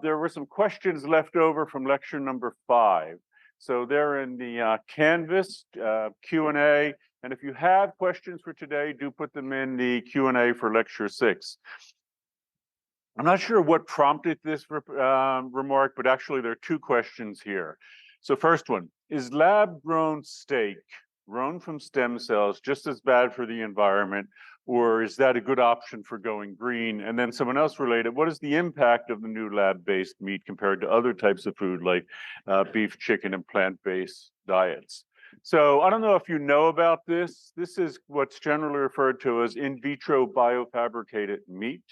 There were some questions left over from lecture number 5. So they're in the Canvas Q&A. And if you have questions for today, do put them in the Q&A for lecture 6. I'm not sure what prompted this remark, but actually there are 2 questions here. So first one, is lab-grown steak grown from stem cells just as bad for the environment, or is that a good option for going green? And then someone else related, what is the impact of the new lab-based meat compared to other types of food like beef, chicken, and plant-based diets? So I don't know if you know about this. This is what's generally referred to as in vitro biofabricated meat.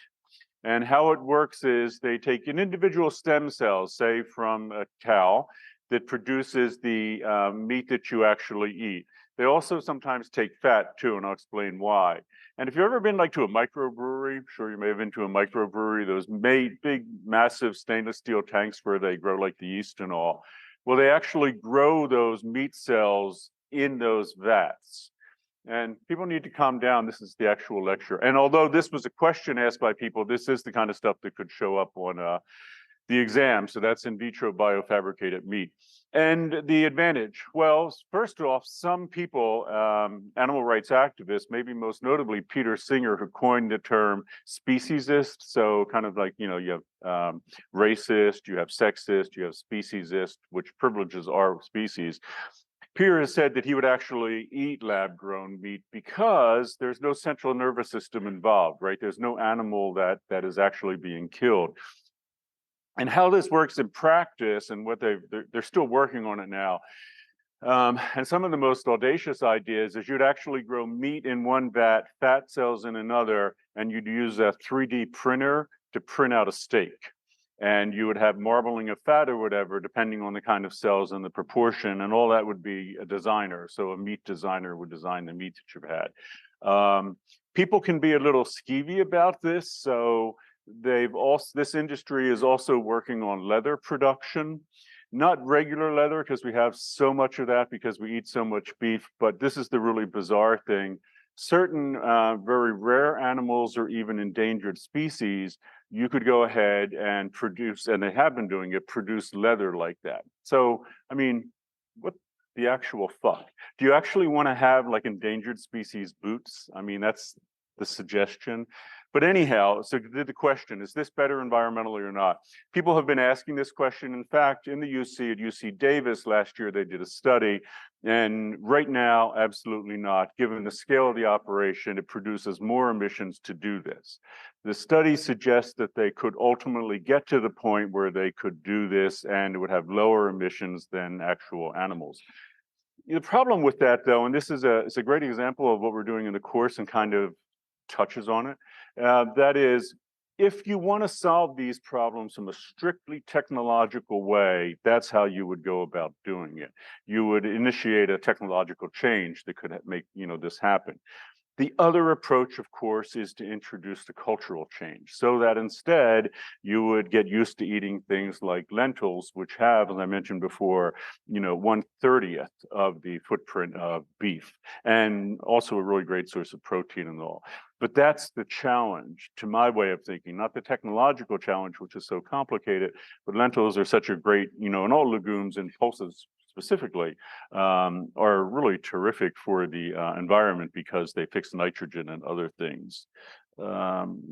And how it works is they take an individual stem cell, say from a cow, that produces the meat that you actually eat. They also sometimes take fat too, and I'll explain why. And if you've ever been to a microbrewery, I'm sure you may have been to a microbrewery, those big, massive stainless steel tanks where they grow like the yeast and all. Well, they actually grow those meat cells in those vats. And people need to calm down. This is the actual lecture. And although this was a question asked by people, this is the kind of stuff that could show up on the exam. So that's in vitro biofabricated meat. And the advantage, well, first off, some people, animal rights activists, maybe most notably Peter Singer, who coined the term speciesist. So kind of like, you have racist, you have sexist, you have speciesist, which privileges our species. Peter has said that he would actually eat lab-grown meat because there's no central nervous system involved, right? There's no animal that is actually being killed. And how this works in practice, and what they're still working on it now. And some of the most audacious ideas is you'd actually grow meat in one vat, fat cells in another, and you'd use a 3D printer to print out a steak. And you would have marbling of fat or whatever, depending on the kind of cells and the proportion, and all that would be a designer. So a meat designer would design the meat that you've had. People can be a little skeevy about this. So this industry is also working on leather production, not regular leather because we have so much of that because we eat so much beef, but this is the really bizarre thing. Certain very rare animals or even endangered species, you could go ahead and produce, and they have been doing it, produce leather like that. So, I mean, what the actual fuck? Do you actually want to have endangered species boots? I mean, that's the suggestion. But anyhow, so the question, is this better environmentally or not? People have been asking this question. In fact, in the UC, at UC Davis last year, they did a study. And right now, absolutely not. Given the scale of the operation, it produces more emissions to do this. The study suggests that they could ultimately get to the point where they could do this and it would have lower emissions than actual animals. The problem with that, though, and this is it's a great example of what we're doing in the course and kind of touches on it. That is, if you want to solve these problems from a strictly technological way, that's how you would go about doing it. You would initiate a technological change that could make this happen. The other approach, of course, is to introduce the cultural change so that instead you would get used to eating things like lentils, which have, as I mentioned before, 1/30th of the footprint of beef, and also a really great source of protein and all. But that's the challenge, to my way of thinking, not the technological challenge, which is so complicated, but lentils are such a great, and all legumes and pulses specifically are really terrific for the environment because they fix nitrogen and other things.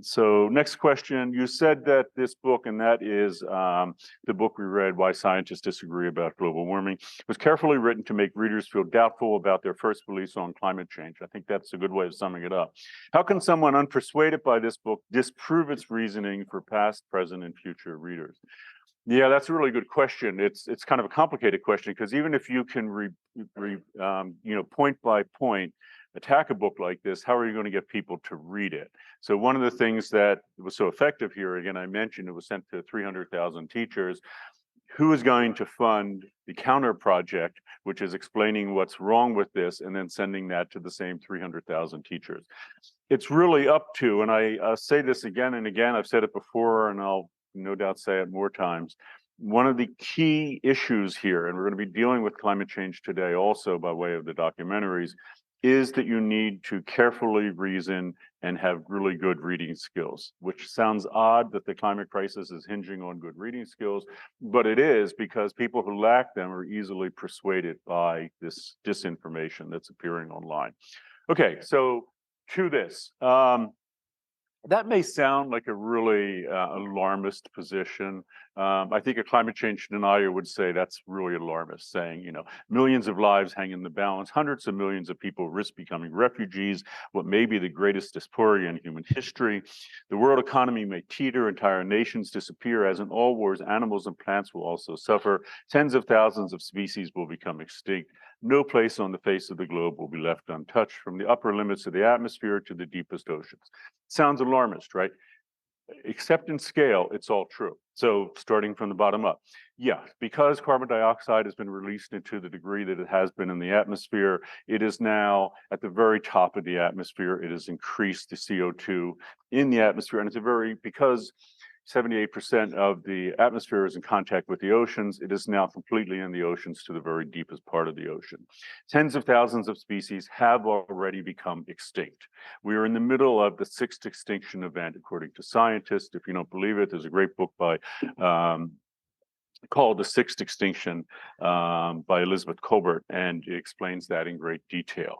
So next question, you said that this book, and that is the book we read, Why Scientists Disagree About Global Warming, was carefully written to make readers feel doubtful about their first beliefs on climate change. I think that's a good way of summing it up. How can someone unpersuaded by this book disprove its reasoning for past, present, and future readers? Yeah, that's a really good question. It's kind of a complicated question because even if you can point by point attack a book like this, how are you going to get people to read it? So one of the things that was so effective here, again, I mentioned it was sent to 300,000 teachers. Who is going to fund the counter project, which is explaining what's wrong with this and then sending that to the same 300,000 teachers? It's really up to, and I say this again and again, I've said it before and I'll no doubt say it more times. One of the key issues here, and we're going to be dealing with climate change today also by way of the documentaries, is that you need to carefully reason and have really good reading skills, which sounds odd that the climate crisis is hinging on good reading skills, but it is because people who lack them are easily persuaded by this disinformation that's appearing online. Okay, so to this. That may sound like a really alarmist position. I think a climate change denier would say that's really alarmist, saying, millions of lives hang in the balance, hundreds of millions of people risk becoming refugees, what may be the greatest dysphoria in human history. The world economy may teeter, entire nations disappear, as in all wars, animals and plants will also suffer. Tens of thousands of species will become extinct. No place on the face of the globe will be left untouched, from the upper limits of the atmosphere to the deepest oceans. Sounds alarmist, right? Except in scale, it's all true. So starting from the bottom up, yeah, because carbon dioxide has been released into the degree that it has been in the atmosphere, it is now at the very top of the atmosphere. It has increased the CO2 in the atmosphere, and because 78% of the atmosphere is in contact with the oceans, it is now completely in the oceans to the very deepest part of the ocean. Tens of thousands of species have already become extinct. We are in the middle of the sixth extinction event, according to scientists. If you don't believe it, there's a great book by called The Sixth Extinction by Elizabeth Kolbert, and it explains that in great detail.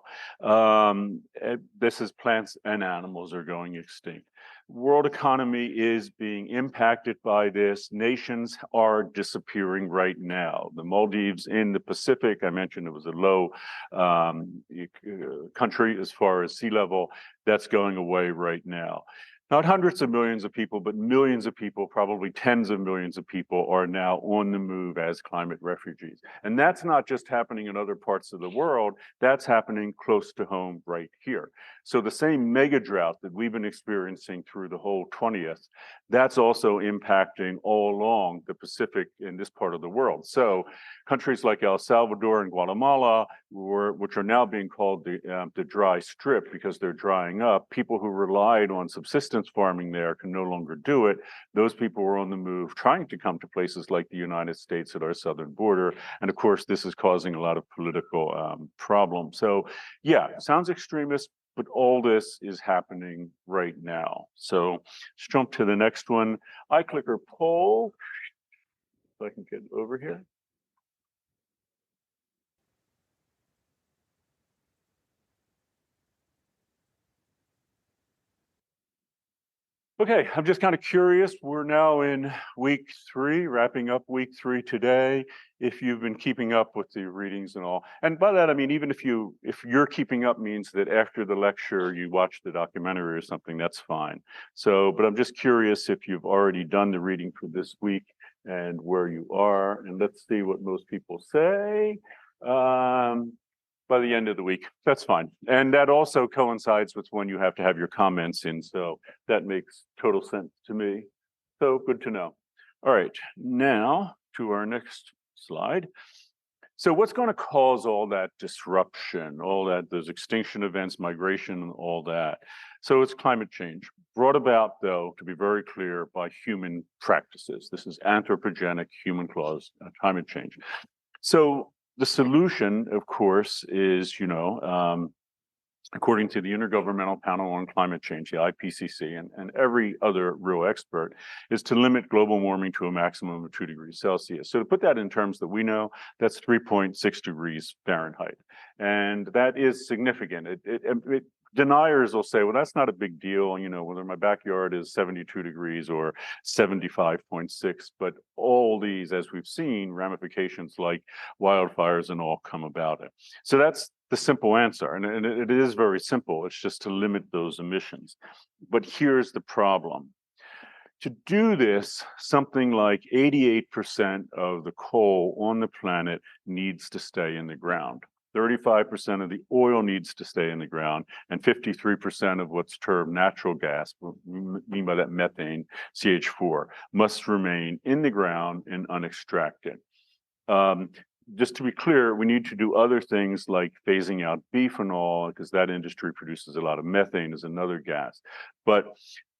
This is plants and animals are going extinct. World economy is being impacted by this. Nations are disappearing right now. The Maldives in the Pacific, I mentioned it was a low country as far as sea level, that's going away right now. Not hundreds of millions of people, but millions of people, probably tens of millions of people, are now on the move as climate refugees. And that's not just happening in other parts of the world, that's happening close to home right here. So the same mega drought that we've been experiencing through the whole 20th, that's also impacting all along the Pacific in this part of the world. So countries like El Salvador and Guatemala, which are now being called the dry strip because they're drying up, people who relied on subsistence farming there can no longer do it. Those people were on the move trying to come to places like the United States at our southern border. And of course, this is causing a lot of political problems. So yeah, sounds extremist, but all this is happening right now. So let's jump to the next one. iClicker poll, if I can get over here. Okay, I'm just kind of curious. We're now in week 3, wrapping up week 3 today. If you've been keeping up with the readings and all, and by that I mean even if you're keeping up means that after the lecture you watch the documentary or something, that's fine. So, but I'm just curious if you've already done the reading for this week and where you are. And let's see what most people say. By the end of the week, that's fine. And that also coincides with when you have to have your comments in. So that makes total sense to me. So good to know. All right, now to our next slide. So what's going to cause all that disruption, all that, those extinction events, migration, and all that? So it's climate change, brought about, though, to be very clear, by human practices. This is anthropogenic human caused climate change. So the solution, of course, is, according to the Intergovernmental Panel on Climate Change, the IPCC, and every other real expert, is to limit global warming to a maximum of 2 degrees Celsius. So to put that in terms that we know, that's 3.6 degrees Fahrenheit. And that is significant. Deniers will say, well, that's not a big deal, whether my backyard is 72 degrees or 75.6, but all these, as we've seen, ramifications like wildfires and all come about it. So that's the simple answer, and it is very simple. It's just to limit those emissions. But here's the problem. To do this, something like 88% of the coal on the planet needs to stay in the ground. 35% of the oil needs to stay in the ground, and 53% of what's termed natural gas, we mean by that methane, CH4, must remain in the ground and unextracted. Just to be clear, we need to do other things like phasing out beef and all, because that industry produces a lot of methane as another gas. But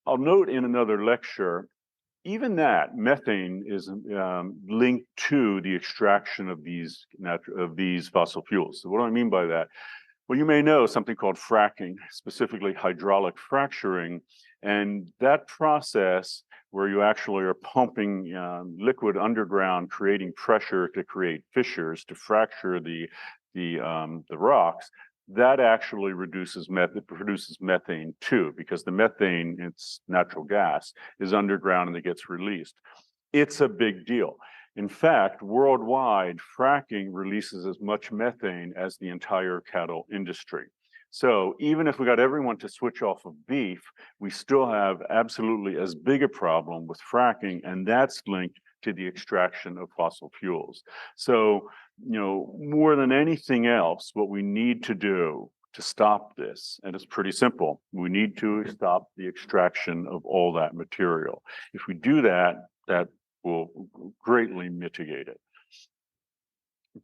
I'll note in another lecture, even that methane is linked to the extraction of these fossil fuels. So what do I mean by that? Well, you may know something called fracking, specifically hydraulic fracturing, and that process where you actually are pumping liquid underground, creating pressure to create fissures to fracture the rocks. That actually produces methane too, because the methane, it's natural gas, is underground and it gets released. It's a big deal. In fact, worldwide, fracking releases as much methane as the entire cattle industry. So even if we got everyone to switch off of beef, we still have absolutely as big a problem with fracking, and that's linked to the extraction of fossil fuels. So, more than anything else, what we need to do to stop this, and it's pretty simple, we need to stop the extraction of all that material. If we do that, that will greatly mitigate it.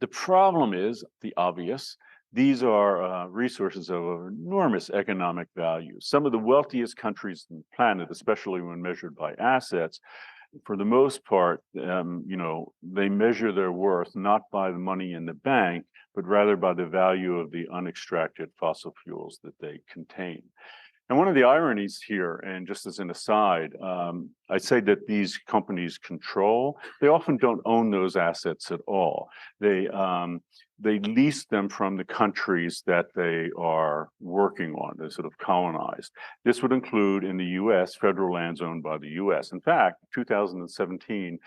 The problem is the obvious. These are resources of enormous economic value. Some of the wealthiest countries on the planet, especially when measured by assets, for the most part, they measure their worth not by the money in the bank, but rather by the value of the unextracted fossil fuels that they contain. And one of the ironies here, and just as an aside, I say that these companies control, they often don't own those assets at all. They lease them from the countries that they are working on, they're sort of colonized. This would include in the US, federal lands owned by the US. In fact, 2017,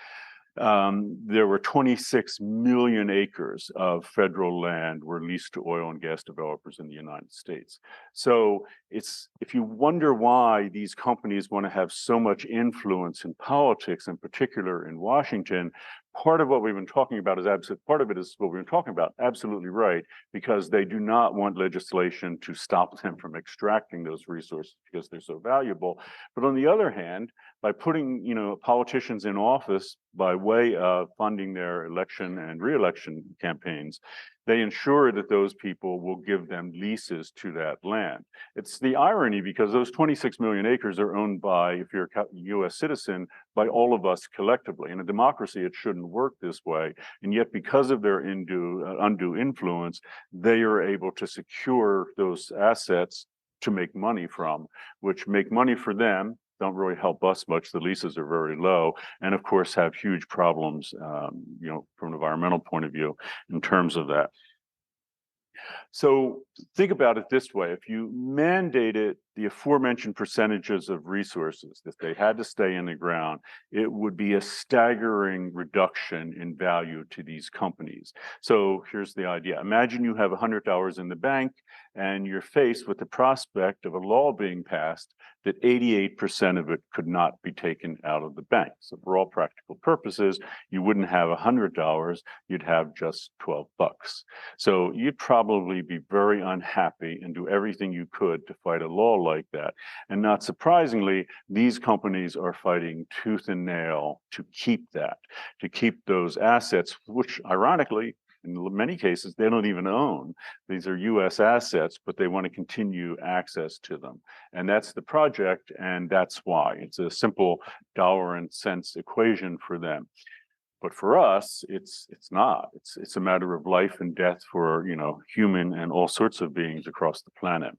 there were 26 million acres of federal land were leased to oil and gas developers in the United States. So if you wonder why these companies want to have so much influence in politics, in particular in Washington, part of what we've been talking about is absolutely right, because they do not want legislation to stop them from extracting those resources because they're so valuable. But on the other hand, by putting politicians in office by way of funding their election and re-election campaigns, they ensure that those people will give them leases to that land. It's the irony, because those 26 million acres are owned by, if you're a US citizen, by all of us collectively. In a democracy, it shouldn't work this way. And yet, because of their undue influence, they are able to secure those assets to make money from, which make money for them, don't really help us much. The leases are very low, and of course have huge problems, from an environmental point of view in terms of that. So think about it this way: if you mandated the aforementioned percentages of resources that they had to stay in the ground, it would be a staggering reduction in value to these companies. So here's the idea. Imagine you have $100 in the bank and you're faced with the prospect of a law being passed that 88% of it could not be taken out of the bank. So for all practical purposes, you wouldn't have $100, you'd have just $12. So you'd probably be very unhappy and do everything you could to fight a law like that. And not surprisingly, these companies are fighting tooth and nail to keep those assets, which ironically, in many cases, they don't even own. These are US assets, but they want to continue access to them. And that's the project, and that's why. It's a simple dollar and cents equation for them. But for us, it's not. It's a matter of life and death for, human and all sorts of beings across the planet.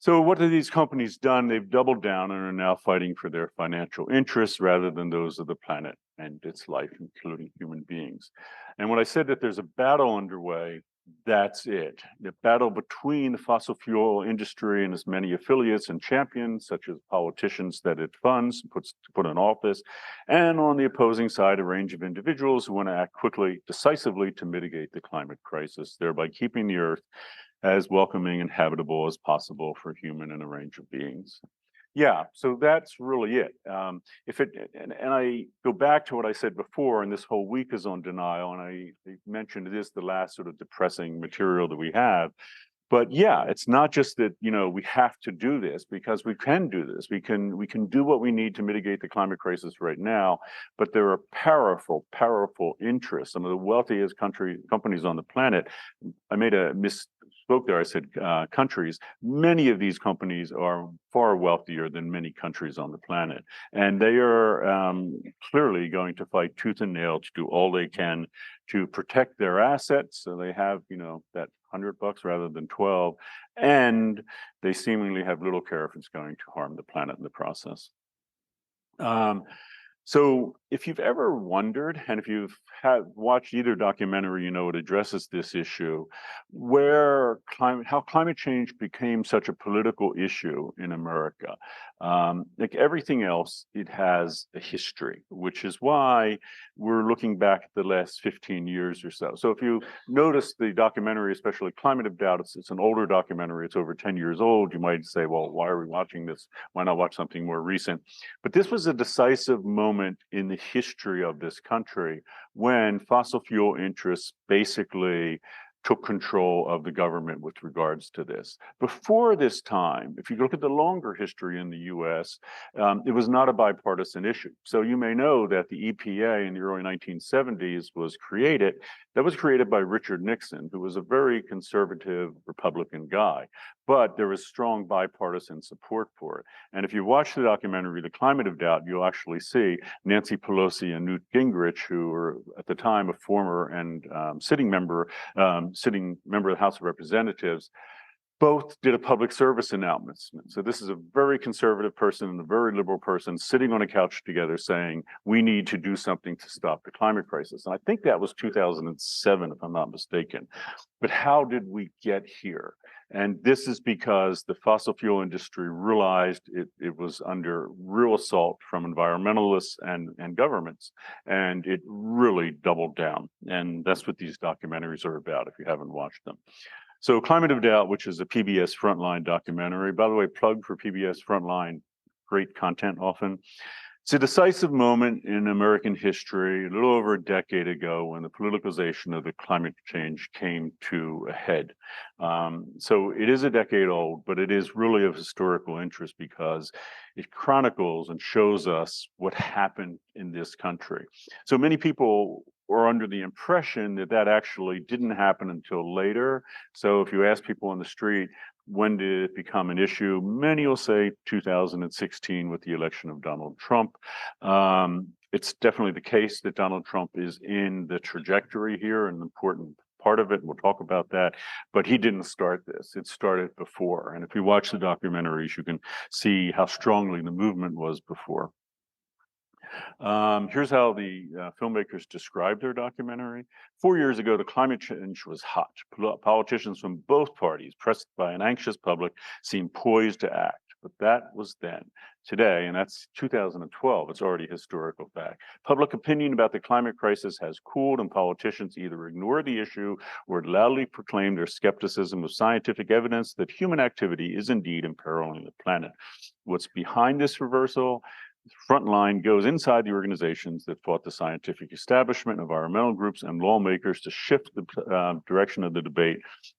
So what have these companies done? They've doubled down and are now fighting for their financial interests rather than those of the planet and its life, including human beings. And when I said that there's a battle underway, that's it. The battle between the fossil fuel industry and its many affiliates and champions, such as politicians that it funds, put in office, and on the opposing side, a range of individuals who want to act quickly, decisively to mitigate the climate crisis, thereby keeping the Earth as welcoming and habitable as possible for human and a range of beings. Yeah, so that's really it. And I go back to what I said before, and this whole week is on denial, and I mentioned it is the last sort of depressing material that we have. But yeah, it's not just that, we have to do this, because we can do this. We can do what we need to mitigate the climate crisis right now, but there are powerful, powerful interests. Some of the wealthiest companies on the planet. I made a spoke there, I said countries. Many of these companies are far wealthier than many countries on the planet. And they are clearly going to fight tooth and nail to do all they can to protect their assets. So they have, that $100 rather than 12, and they seemingly have little care if it's going to harm the planet in the process. So if you've ever wondered, and if you've watched either documentary, it addresses this issue, how climate change became such a political issue in America. Like everything else, it has a history, which is why we're looking back at the last 15 years or so. So if you notice the documentary, especially Climate of Doubt, it's an older documentary, it's over 10 years old. You might say, well, why are we watching this? Why not watch something more recent? But this was a decisive moment in the history of this country when fossil fuel interests basically took control of the government with regards to this. Before this time, if you look at the longer history in the US, it was not a bipartisan issue. So you may know that the EPA in the early 1970s was created. That was created by Richard Nixon, who was a very conservative Republican guy. But there was strong bipartisan support for it. And if you watch the documentary, The Climate of Doubt, you'll actually see Nancy Pelosi and Newt Gingrich, who were at the time a former and sitting member of the House of Representatives, both did a public service announcement. So this is a very conservative person and a very liberal person sitting on a couch together saying, we need to do something to stop the climate crisis. And I think that was 2007, if I'm not mistaken. But how did we get here? And this is because the fossil fuel industry realized it was under real assault from environmentalists and governments, and it really doubled down. And that's what these documentaries are about, if you haven't watched them. So Climate of Doubt, which is a PBS Frontline documentary, by the way, plug for PBS Frontline, great content often. It's a decisive moment in American history, a little over a decade ago, when the politicalization of the climate change came to a head. So it is a decade old, but it is really of historical interest because it chronicles and shows us what happened in this country. So many people were under the impression that that actually didn't happen until later. So if you ask people on the street, when did it become an issue? Many will say 2016 with the election of Donald Trump. It's definitely the case that Donald Trump is in the trajectory here, an important part of it. We'll talk about that, but he didn't start this. It started before. And if you watch the documentaries, you can see how strongly the movement was before. Here's how the filmmakers described their documentary. 4 years ago, the climate change was hot. Politicians from both parties, pressed by an anxious public, seemed poised to act. But that was then. Today, and that's 2012, it's already a historical fact. Public opinion about the climate crisis has cooled, and politicians either ignore the issue or loudly proclaim their skepticism of scientific evidence that human activity is indeed imperiling the planet. What's behind this reversal? Frontline goes inside the organizations that fought the scientific establishment, environmental groups, and lawmakers to shift the direction of the debate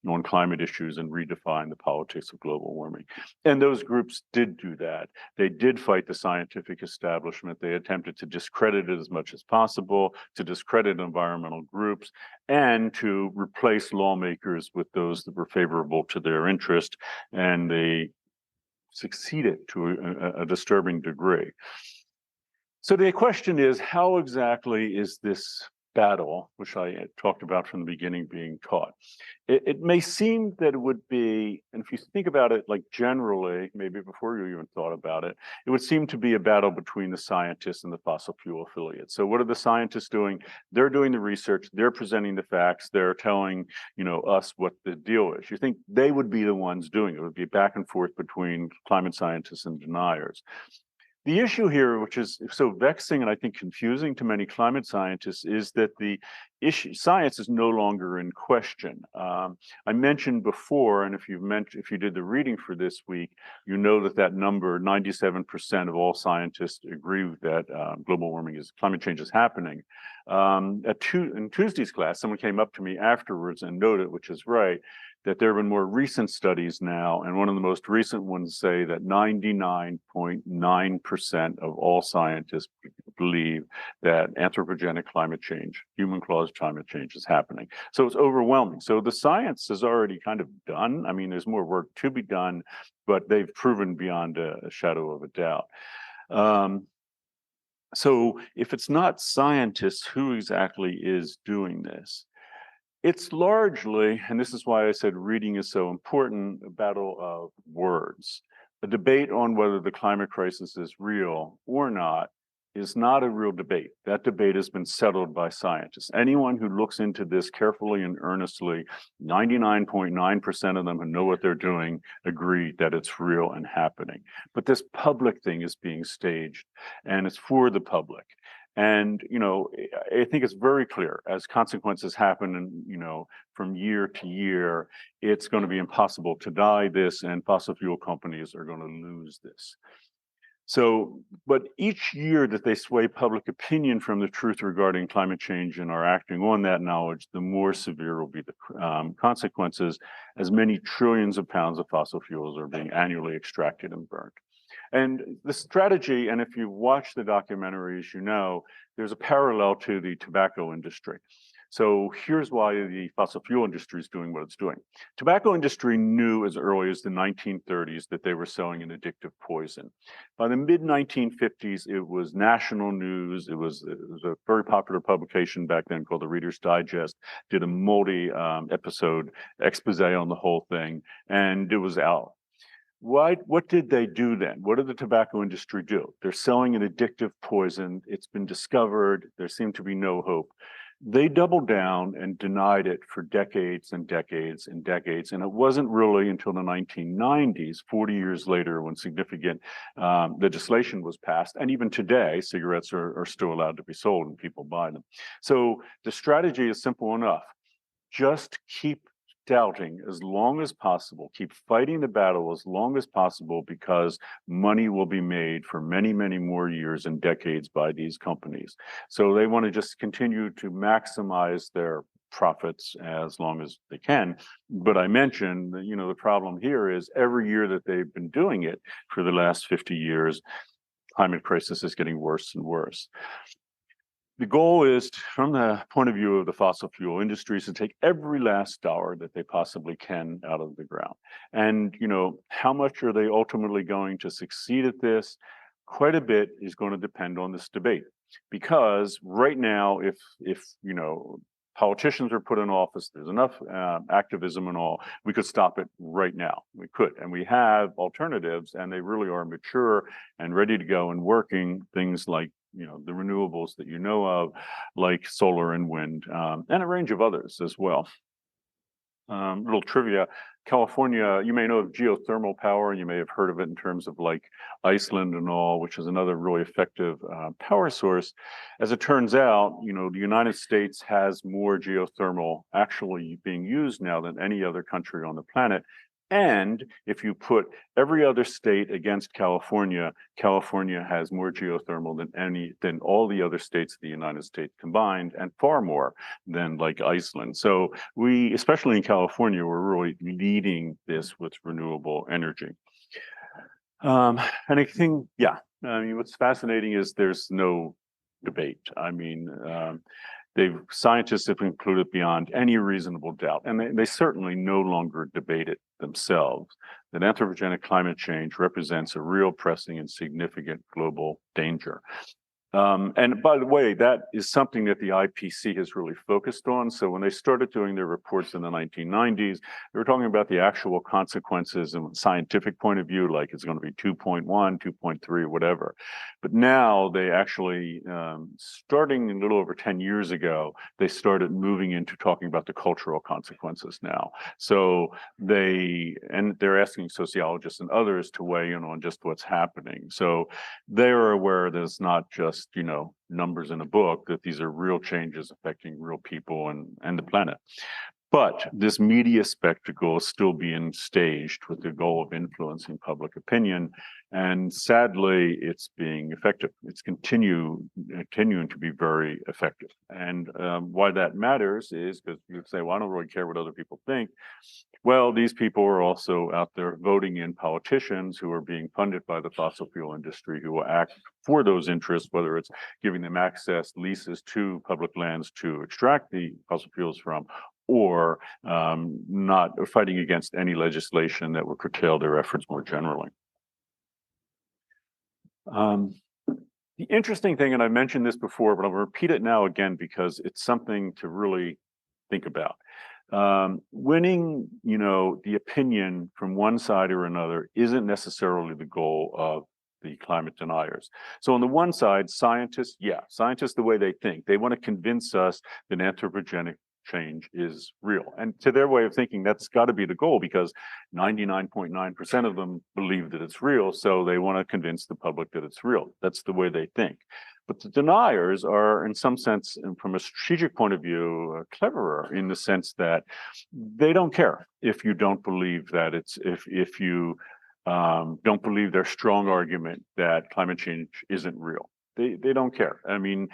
on climate issues and redefine the politics of global warming. And those groups did do that. They did fight the scientific establishment. They attempted to discredit it as much as possible, to discredit environmental groups, and to replace lawmakers with those that were favorable to their interest. And they succeeded to a disturbing degree. So the question is, how exactly is this battle, which I talked about from the beginning, being taught? It may seem that it would be, and if you think about it like generally, maybe before you even thought about it, it would seem to be a battle between the scientists and the fossil fuel affiliates. So what are the scientists doing? They're doing the research, they're presenting the facts, they're telling us what the deal is. You think they would be the ones doing it. It would be back and forth between climate scientists and deniers. The issue here, which is so vexing and I think confusing to many climate scientists, is that the science is no longer in question. I mentioned before, and if you did the reading for this week, you know that number, 97% of all scientists agree that climate change is happening. In Tuesday's class, someone came up to me afterwards and noted, which is right, that there have been more recent studies now, and one of the most recent ones say that 99.9% of all scientists believe that anthropogenic climate change, human-caused climate change, is happening. So it's overwhelming. So the science is already kind of done. I mean, there's more work to be done, but they've proven beyond a shadow of a doubt. So if it's not scientists, who exactly is doing this? It's largely, and this is why I said reading is so important, a battle of words. A debate on whether the climate crisis is real or not is not a real debate. That debate has been settled by scientists. Anyone who looks into this carefully and earnestly, 99.9% of them who know what they're doing agree that it's real and happening. But this public thing is being staged, and it's for the public. And, I think it's very clear as consequences happen, and, from year to year, it's going to be impossible to deny this, and fossil fuel companies are going to lose this. So, but each year that they sway public opinion from the truth regarding climate change and are acting on that knowledge, the more severe will be the consequences, as many trillions of pounds of fossil fuels are being annually extracted and burned. And the strategy, and if you watch the documentaries, there's a parallel to the tobacco industry. So here's why the fossil fuel industry is doing what it's doing. Tobacco industry knew as early as the 1930s that they were selling an addictive poison. By the mid-1950s, it was national news. It was a very popular publication back then called the Reader's Digest, did a multi-episode expose on the whole thing, and it was out. What did they do then? What did the tobacco industry do? They're selling an addictive poison. It's been discovered. There seemed to be no hope. They doubled down and denied it for decades and decades and decades. And it wasn't really until the 1990s, 40 years later, when significant legislation was passed. And even today, cigarettes are still allowed to be sold and people buy them. So the strategy is simple enough. Just keep doubting as long as possible, keep fighting the battle as long as possible, because money will be made for many, many more years and decades by these companies. So they want to just continue to maximize their profits as long as they can. But I mentioned that, the problem here is every year that they've been doing it for the last 50 years, climate crisis is getting worse and worse. The goal is, from the point of view of the fossil fuel industries, to take every last dollar that they possibly can out of the ground. And, how much are they ultimately going to succeed at this? Quite a bit is going to depend on this debate. Because right now, if politicians are put in office, there's enough activism and all, we could stop it right now. We could. And we have alternatives, and they really are mature and ready to go and working, things like the renewables that of, like solar and wind, and a range of others as well. Little trivia, California, you may know of geothermal power, and you may have heard of it in terms of like Iceland and all, which is another really effective power source. As it turns out, the United States has more geothermal actually being used now than any other country on the planet. And if you put every other state against California, California has more geothermal than all the other states of the United States combined, and far more than like Iceland. So we, especially in California, we're really leading this with renewable energy. And I think, what's fascinating is there's no debate. Scientists have concluded beyond any reasonable doubt, and they certainly no longer debate it themselves, that anthropogenic climate change represents a real pressing and significant global danger. And by the way, that is something that the IPCC has really focused on. So when they started doing their reports in the 1990s, they were talking about the actual consequences in a scientific point of view, like it's going to be 2.1, 2.3, whatever. But now they actually, starting a little over 10 years ago, they started moving into talking about the cultural consequences now. So they're asking sociologists and others to weigh in on just what's happening. So they're aware that it's not just numbers in a book, that these are real changes affecting real people and the planet. But this media spectacle is still being staged with the goal of influencing public opinion. And sadly, it's being effective. It's continuing to be very effective. And why that matters is because you say, well, I don't really care what other people think. Well, these people are also out there voting in politicians who are being funded by the fossil fuel industry, who will act for those interests, whether it's giving them access, leases to public lands to extract the fossil fuels from, or not fighting against any legislation that would curtail their efforts more generally. The interesting thing, and I mentioned this before, but I'll repeat it now again because it's something to really think about. Winning, the opinion from one side or another isn't necessarily the goal of the climate deniers. So on the one side, scientists, the way they think, they want to convince us that anthropogenic change is real. And to their way of thinking, that's got to be the goal because 99.9% of them believe that it's real. So they want to convince the public that it's real. That's the way they think. But the deniers are, in some sense, and from a strategic point of view, cleverer in the sense that they don't care if you don't believe that if you don't believe their strong argument that climate change isn't real. They don't care. I mean,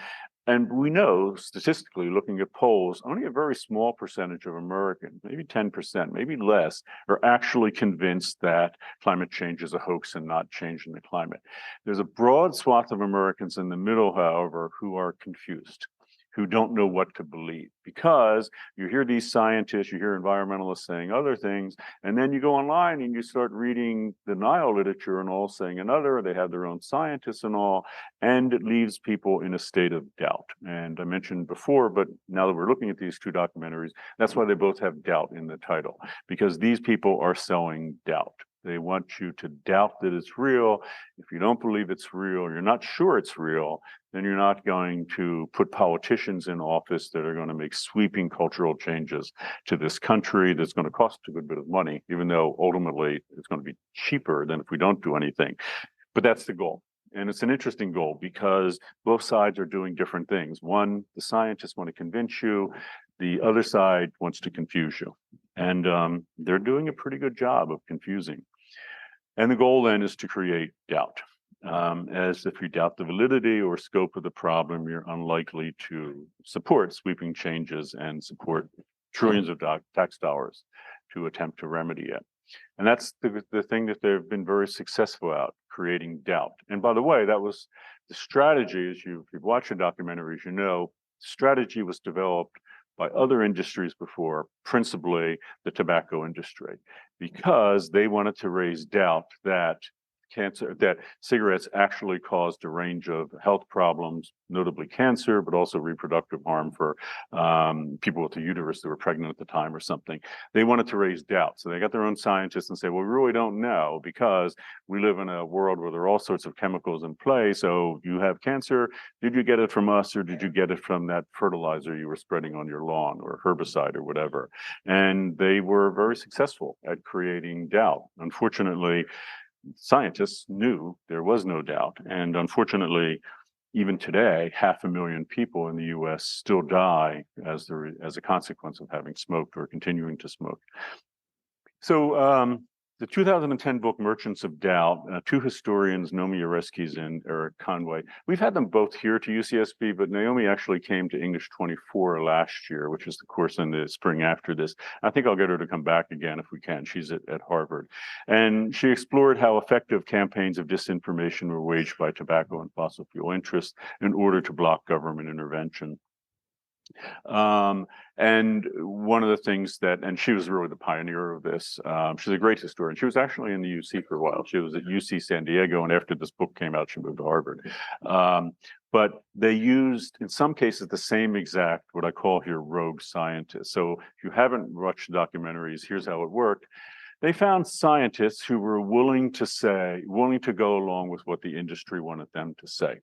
and we know statistically, looking at polls, only a very small percentage of Americans, maybe 10%, maybe less, are actually convinced that climate change is a hoax and not changing the climate. There's a broad swath of Americans in the middle, however, who are confused, who don't know what to believe, because you hear these scientists, you hear environmentalists saying other things, and then you go online and you start reading denial literature and all saying another, they have their own scientists and all, and it leaves people in a state of doubt. And I mentioned before, but now that we're looking at these two documentaries, that's why they both have doubt in the title, because these people are sowing doubt. They want you to doubt that it's real. If you don't believe it's real, you're not sure it's real, then you're not going to put politicians in office that are going to make sweeping cultural changes to this country that's going to cost a good bit of money, even though ultimately it's going to be cheaper than if we don't do anything. But that's the goal. And it's an interesting goal because both sides are doing different things. One, the scientists want to convince you. The other side wants to confuse you. And they're doing a pretty good job of confusing. And the goal then is to create doubt. As if you doubt the validity or scope of the problem, you're unlikely to support sweeping changes and support trillions of tax dollars to attempt to remedy it. And that's the thing that they've been very successful at, creating doubt. And by the way, that was the strategy, as you've watched the documentaries, strategy was developed by other industries before, principally the tobacco industry, because they wanted to raise doubt that cigarettes actually caused a range of health problems, notably cancer, but also reproductive harm for people with a uterus that were pregnant at the time or something. They wanted to raise doubt. So they got their own scientists and say, well, we really don't know because we live in a world where there are all sorts of chemicals in play. So you have cancer. Did you get it from us or did you get it from that fertilizer you were spreading on your lawn or herbicide or whatever? And they were very successful at creating doubt. Unfortunately, scientists knew there was no doubt. And unfortunately, even today, 500,000 people in the US still die as a consequence of having smoked or continuing to smoke. So the 2010 book, Merchants of Doubt, two historians, Naomi Oreskes and Eric Conway. We've had them both here to UCSB, but Naomi actually came to English 24 last year, which is the course in the spring after this. I think I'll get her to come back again if we can. She's at Harvard. And she explored how effective campaigns of disinformation were waged by tobacco and fossil fuel interests in order to block government intervention. And one of the things and she was really the pioneer of this. She's a great historian. She was actually in the UC for a while. She was at UC San Diego, and after this book came out, she moved to Harvard. But they used, in some cases, the same exact, what I call here, rogue scientists. So if you haven't watched the documentaries, here's how it worked. They found scientists who were willing to go along with what the industry wanted them to say.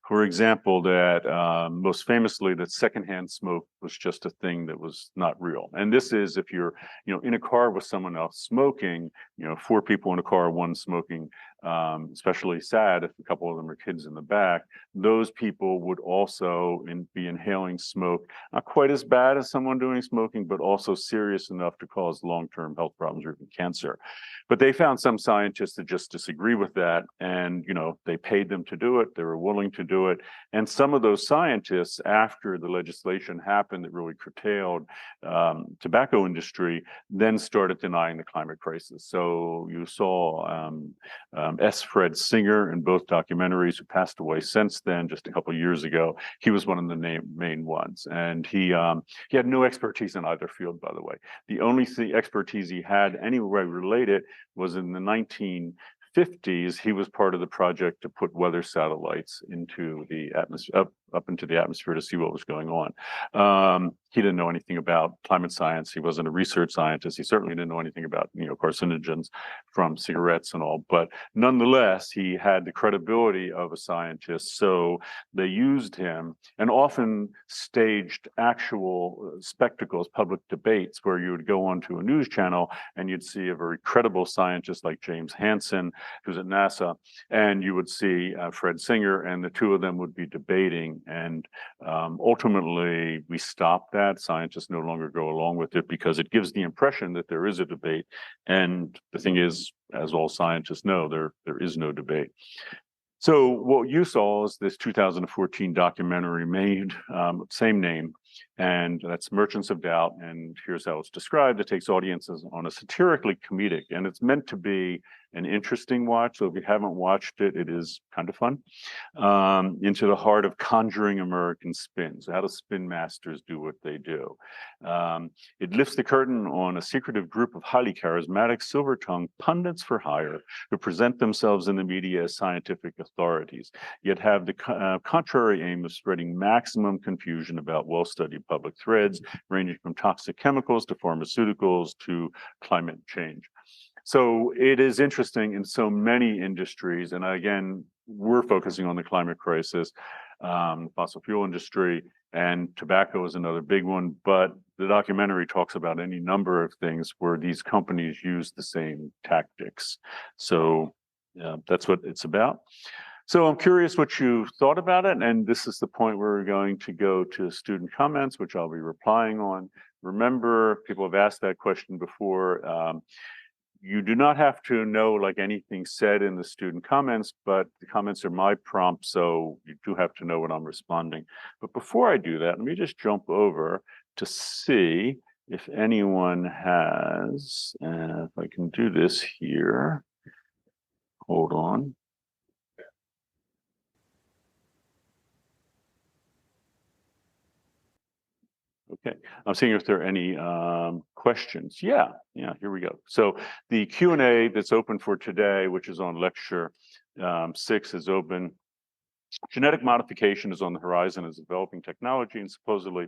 For example, that most famously, that secondhand smoke was just a thing that was not real. And this is if you're, in a car with someone else smoking, 4 people in a car, one smoking, especially sad if a couple of them are kids in the back, those people would also be inhaling smoke, not quite as bad as someone doing smoking, but also serious enough to cause long-term health problems or even cancer. But they found some scientists that just disagree with that, and they paid them to do it. They were willing to do it, and some of those scientists, after the legislation happened that really curtailed tobacco industry, then started denying the climate crisis. So you saw S. Fred Singer in both documentaries, who passed away since then, just a couple of years ago. He was one of the main ones, and he had no expertise in either field, by the way. The only expertise he had anyway related was in the 1950s. He was part of the project to put weather satellites into the atmosphere, up into the atmosphere, to see what was going on. He didn't know anything about climate science. He wasn't a research scientist. He certainly didn't know anything about carcinogens from cigarettes and all. But nonetheless, he had the credibility of a scientist. So they used him, and often staged actual spectacles, public debates, where you would go onto a news channel and you'd see a very credible scientist like James Hansen, who's at NASA, and you would see Fred Singer, and the two of them would be debating. And ultimately, we stopped that. Scientists no longer go along with it because it gives the impression that there is a debate. And the thing is, as all scientists know, there is no debate. So what you saw is this 2014 documentary made, same name, and that's Merchants of Doubt. And here's how it's described. It takes audiences on a satirically comedic, and it's meant to be an interesting watch. So if you haven't watched it, it is kind of fun. Into the heart of conjuring American spin. So how do spin masters do what they do? It lifts the curtain on a secretive group of highly charismatic, silver-tongued pundits for hire who present themselves in the media as scientific authorities, yet have the contrary aim of spreading maximum confusion about well-studied public threads, ranging from toxic chemicals to pharmaceuticals to climate change. So it is interesting in so many industries, and again, we're focusing on the climate crisis, fossil fuel industry, and tobacco is another big one. But the documentary talks about any number of things where these companies use the same tactics. So that's what it's about. So I'm curious what you thought about it, and this is the point where we're going to go to student comments, which I'll be replying on. Remember, people have asked that question before. You do not have to know like anything said in the student comments, but the comments are my prompt, so you do have to know what I'm responding. But before I do that, let me just jump over to see if anyone has, if I can do this here. Hold on. Okay, I'm seeing if there are any questions. Yeah, here we go. So the Q&A that's open for today, which is on lecture 6, is open. Genetic modification is on the horizon as a developing technology and supposedly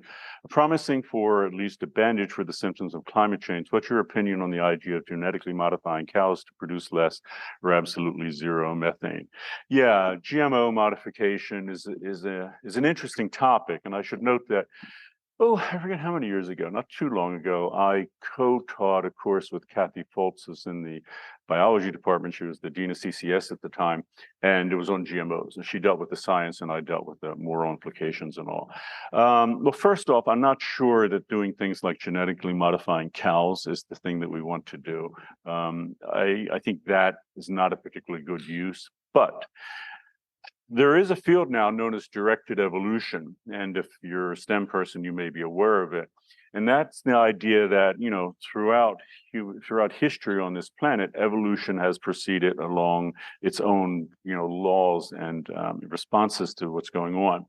promising for at least a bandage for the symptoms of climate change. What's your opinion on the idea of genetically modifying cows to produce less or absolutely zero methane? Yeah, GMO modification is an interesting topic, and I should note that I forget how many years ago, not too long ago, I co-taught a course with Kathy Foltzes in the biology department. She was the dean of CCS at the time, and it was on GMOs. And she dealt with the science, and I dealt with the moral implications and all. Well, first off, I'm not sure that doing things like genetically modifying cows is the thing that we want to do. I think that is not a particularly good use, but there is a field now known as directed evolution, and if you're a STEM person, you may be aware of it. And that's the idea that, throughout history on this planet, evolution has proceeded along its own, laws and responses to what's going on.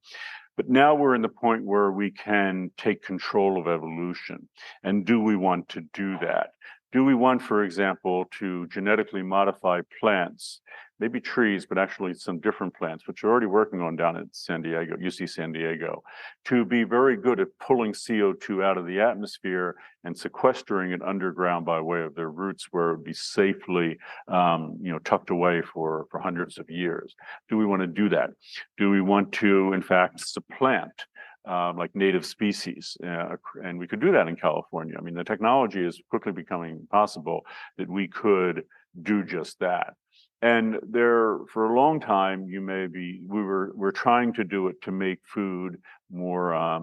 But now we're in the point where we can take control of evolution. And do we want to do that? Do we want, for example, to genetically modify plants, maybe trees, but actually some different plants, which we're already working on down at San Diego, UC San Diego, to be very good at pulling CO2 out of the atmosphere and sequestering it underground by way of their roots, where it would be safely, tucked away for hundreds of years? Do we want to do that? Do we want to, in fact, supplant like native species, and we could do that in California. I mean, the technology is quickly becoming possible that we could do just that. And there, for a long time, we're trying to do it to make food more uh,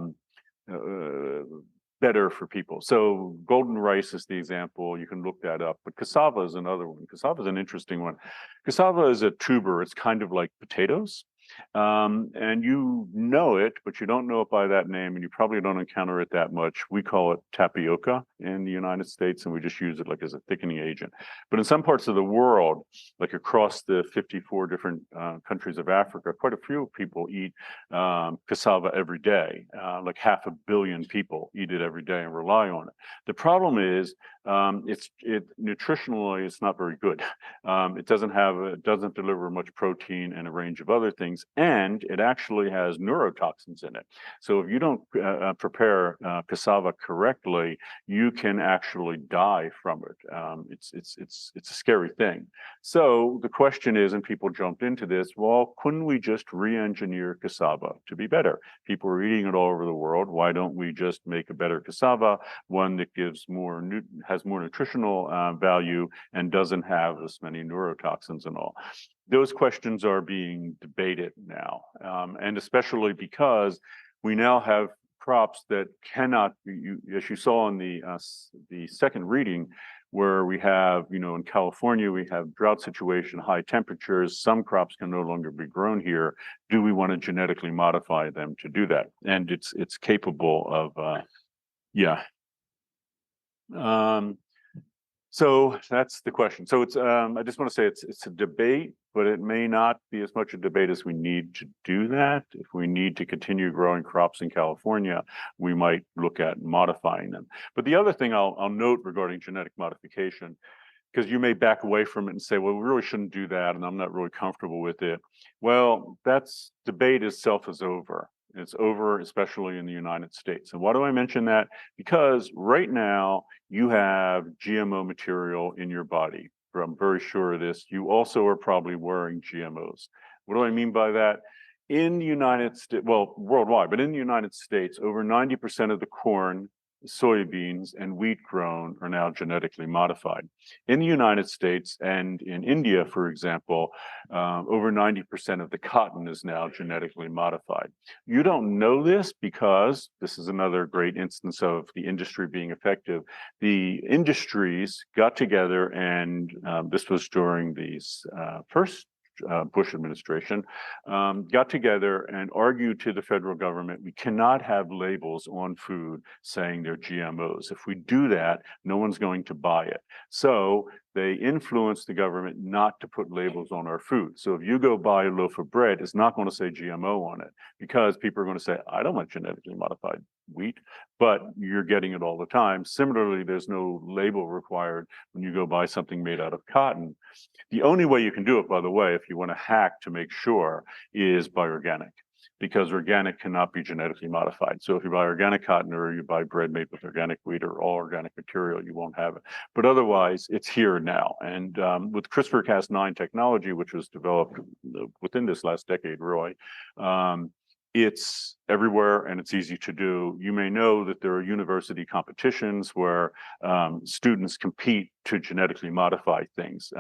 better for people. So golden rice is the example. You can look that up. But cassava is another one. Cassava is an interesting one. Cassava is a tuber. It's kind of like potatoes. And you know it, but you don't know it by that name, and you probably don't encounter it that much. We call it tapioca in the United States, and we just use it like as a thickening agent. But in some parts of the world, like across the 54 different countries of Africa, quite a few people eat cassava every day. Like 500 million people eat it every day and rely on it. The problem is nutritionally, it's not very good. It doesn't deliver much protein and a range of other things, and it actually has neurotoxins in it. So if you don't prepare cassava correctly, you can actually die from it. It's a scary thing. So the question is, and people jumped into this, well, couldn't we just re-engineer cassava to be better? People are eating it all over the world. Why don't we just make a better cassava, one that has more nutritional value and doesn't have as many neurotoxins and all? Those questions are being debated now, and especially because we now have crops that cannot be, as you saw in the second reading, where we have, in California, we have drought situation, high temperatures, some crops can no longer be grown here. Do we want to genetically modify them to do that? And it's capable of, yeah. So that's the question. So I just want to say it's a debate, but it may not be as much a debate as we need to do that. If we need to continue growing crops in California, we might look at modifying them. But the other thing I'll note regarding genetic modification, because you may back away from it and say, well, we really shouldn't do that, and I'm not really comfortable with it. Well, that's debate itself is over. It's over, especially in the United States. And why do I mention that? Because right now you have GMO material in your body. I'm very sure of this. You also are probably wearing GMOs. What do I mean by that? In the United States, well, worldwide, but in the United States, over 90% of the corn, soybeans, and wheat grown are now genetically modified. In the United States and in India, for example, over 90% of the cotton is now genetically modified. You don't know this because this is another great instance of the industry being effective. The industries got together, and this was during the first Bush administration, got together and argued to the federal government, we cannot have labels on food saying they're GMOs. If we do that, no one's going to buy it. So they influenced the government not to put labels on our food. So if you go buy a loaf of bread, it's not going to say GMO on it, because people are going to say, I don't want genetically modified wheat, but you're getting it all the time. Similarly, there's no label required when you go buy something made out of cotton. The only way you can do it, by the way, if you want to hack to make sure, is by organic, because organic cannot be genetically modified. So if you buy organic cotton or you buy bread made with organic wheat or all organic material, you won't have it. But otherwise, it's here now. And with CRISPR-Cas9 technology, which was developed within this last decade, Roy, it's everywhere and it's easy to do. You may know that there are university competitions where students compete to genetically modify things.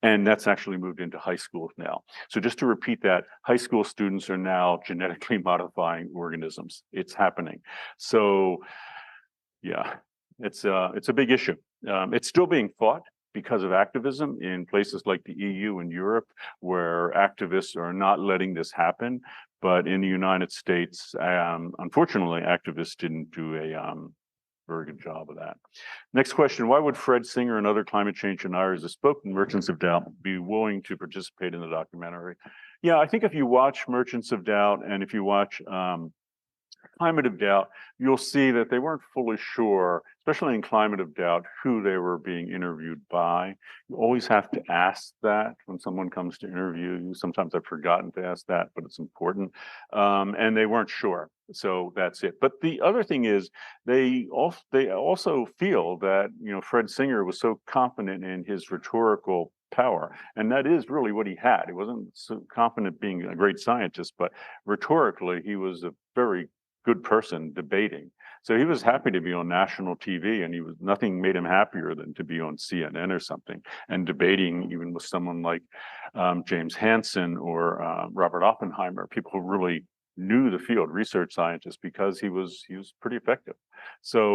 And that's actually moved into high schools now. So just to repeat that, high school students are now genetically modifying organisms. It's happening. So yeah, it's a big issue. It's still being fought because of activism in places like the EU and Europe, where activists are not letting this happen. But in the United States, unfortunately, activists didn't do a very good job of that. Next question, why would Fred Singer and other climate change deniers who spoke in Merchants of Doubt be willing to participate in the documentary? Yeah, I think if you watch Merchants of Doubt and if you watch Climate of Doubt, you'll see that they weren't fully sure, especially in Climate of Doubt, who they were being interviewed by. You always have to ask that when someone comes to interview you. Sometimes I've forgotten to ask that, but it's important. And they weren't sure. So that's it. But the other thing is they also feel that, Fred Singer was so confident in his rhetorical power. And that is really what he had. He wasn't so confident being a great scientist, but rhetorically, he was a very good person debating. So he was happy to be on national TV, and nothing made him happier than to be on CNN or something and debating even with someone like James Hansen or Robert Oppenheimer, people who really knew the field, research scientists, because he was pretty effective. So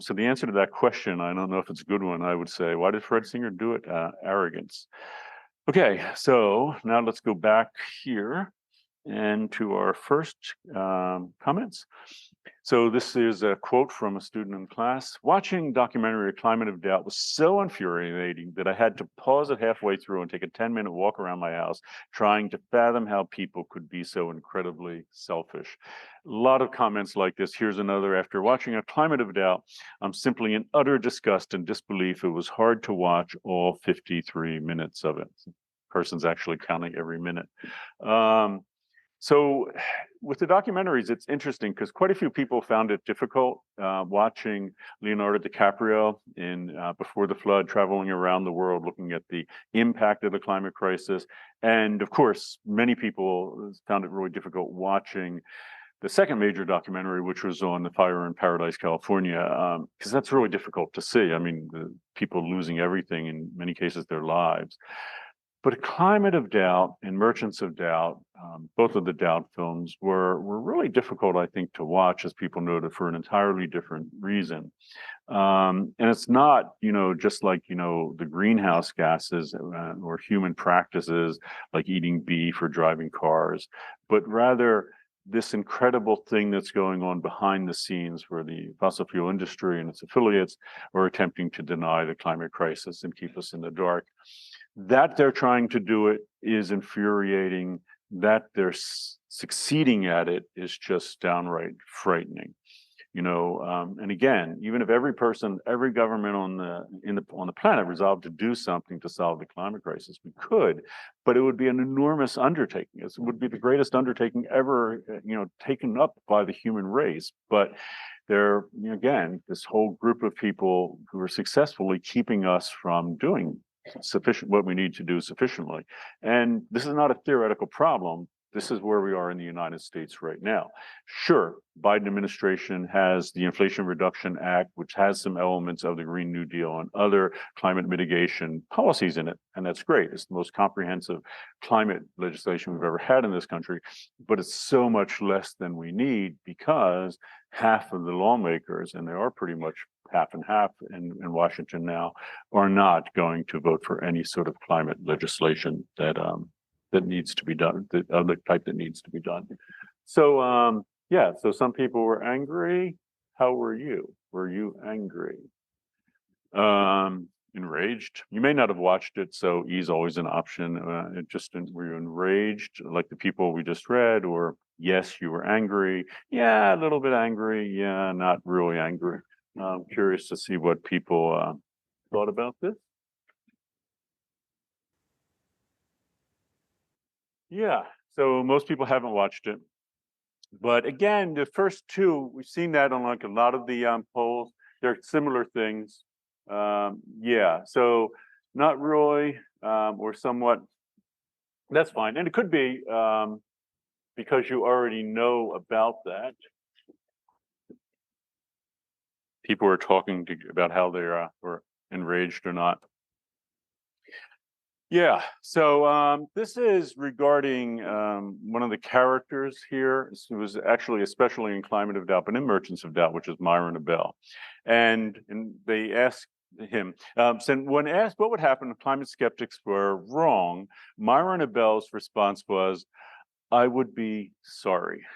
so the answer to that question, I don't know if it's a good one. I would say, why did Fred Singer do it? Arrogance. Okay, so now let's go back here and to our first comments. So this is a quote from a student in class. Watching documentary A Climate of Doubt was so infuriating that I had to pause it halfway through and take a 10-minute walk around my house, trying to fathom how people could be so incredibly selfish. A lot of comments like this. Here's another. After watching A Climate of Doubt, I'm simply in utter disgust and disbelief. It was hard to watch all 53 minutes of it. Person's actually counting every minute. So with the documentaries, it's interesting because quite a few people found it difficult watching Leonardo DiCaprio in Before the Flood, traveling around the world, looking at the impact of the climate crisis. And of course, many people found it really difficult watching the second major documentary, which was on the fire in Paradise, California, because that's really difficult to see. I mean, the people losing everything, in many cases, their lives. But A Climate of Doubt and Merchants of Doubt, both of the Doubt films were really difficult, I think, to watch, as people noted, for an entirely different reason. And it's not, just like, the greenhouse gases or human practices like eating beef or driving cars, but rather this incredible thing that's going on behind the scenes where the fossil fuel industry and its affiliates are attempting to deny the climate crisis and keep us in the dark. That they're trying to do it is infuriating. That they're succeeding at it is just downright frightening. And again, even if every person, every government on the planet resolved to do something to solve the climate crisis, we could, but it would be an enormous undertaking. It would be the greatest undertaking ever, taken up by the human race. But there, again, this whole group of people who are successfully keeping us from doing what we need to do sufficiently. And this is not a theoretical problem. This is where we are in the United States right now. Sure, Biden administration has the Inflation Reduction Act, which has some elements of the Green New Deal and other climate mitigation policies in it, and that's great. It's the most comprehensive climate legislation we've ever had in this country, but it's so much less than we need because half of the lawmakers, and they are pretty much half and half in Washington now, are not going to vote for any sort of climate legislation that needs to be done, of the type that needs to be done. So so some people were angry. How were you? Were you angry? Enraged? You may not have watched it, so E is always an option. Were you enraged, like the people we just read, or yes, you were angry? Yeah, a little bit angry. Yeah, not really angry. I'm curious to see what people thought about this. Yeah, so most people haven't watched it. But again, the first two, we've seen that on like a lot of the polls. They're similar things. So not really, or somewhat, that's fine. And it could be because you already know about that. People are talking about how they were enraged or not. Yeah, so this is regarding one of the characters here, who was actually especially in Climate of Doubt, but in Merchants of Doubt, which is Myron Abell. And they asked him, so when asked what would happen if climate skeptics were wrong, Myron Abell's response was, "I would be sorry."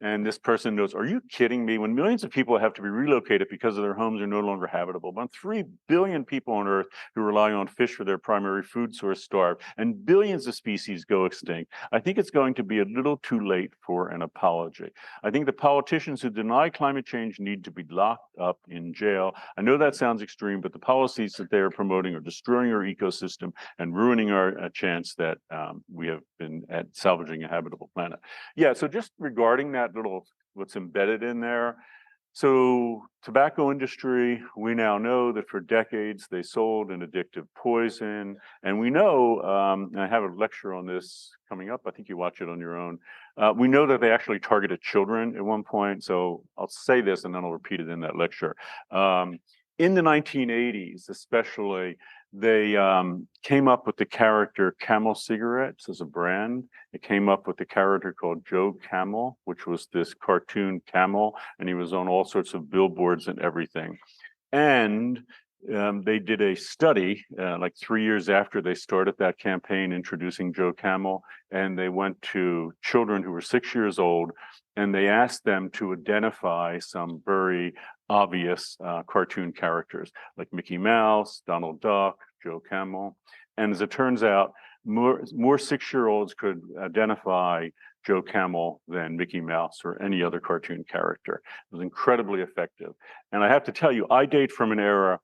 And this person notes, "Are you kidding me? When millions of people have to be relocated because of their homes are no longer habitable, about 3 billion people on Earth who rely on fish for their primary food source starve, and billions of species go extinct, I think it's going to be a little too late for an apology. I think the politicians who deny climate change need to be locked up in jail. I know that sounds extreme, but the policies that they are promoting are destroying our ecosystem and ruining our chance that we have been at salvaging a habitable planet." Yeah, so just regarding that little, what's embedded in there, So tobacco industry, we now know that for decades they sold an addictive poison. And we know, and I have a lecture on this coming up, I think you watch it on your own. We know that they actually targeted children at one point. So I'll say this and then I'll repeat it in that lecture. In the 1980s, especially, they came up with the character Camel Cigarettes as a brand. It came up with the character called Joe Camel, which was this cartoon camel, and he was on all sorts of billboards and everything. And they did a study like 3 years after they started that campaign introducing Joe Camel, and they went to children who were 6 years old, and they asked them to identify some very obvious cartoon characters like Mickey Mouse, Donald Duck, Joe Camel. And as it turns out, more 6-year-olds could identify Joe Camel than Mickey Mouse or any other cartoon character. It was incredibly effective. And I have to tell you, I date from an era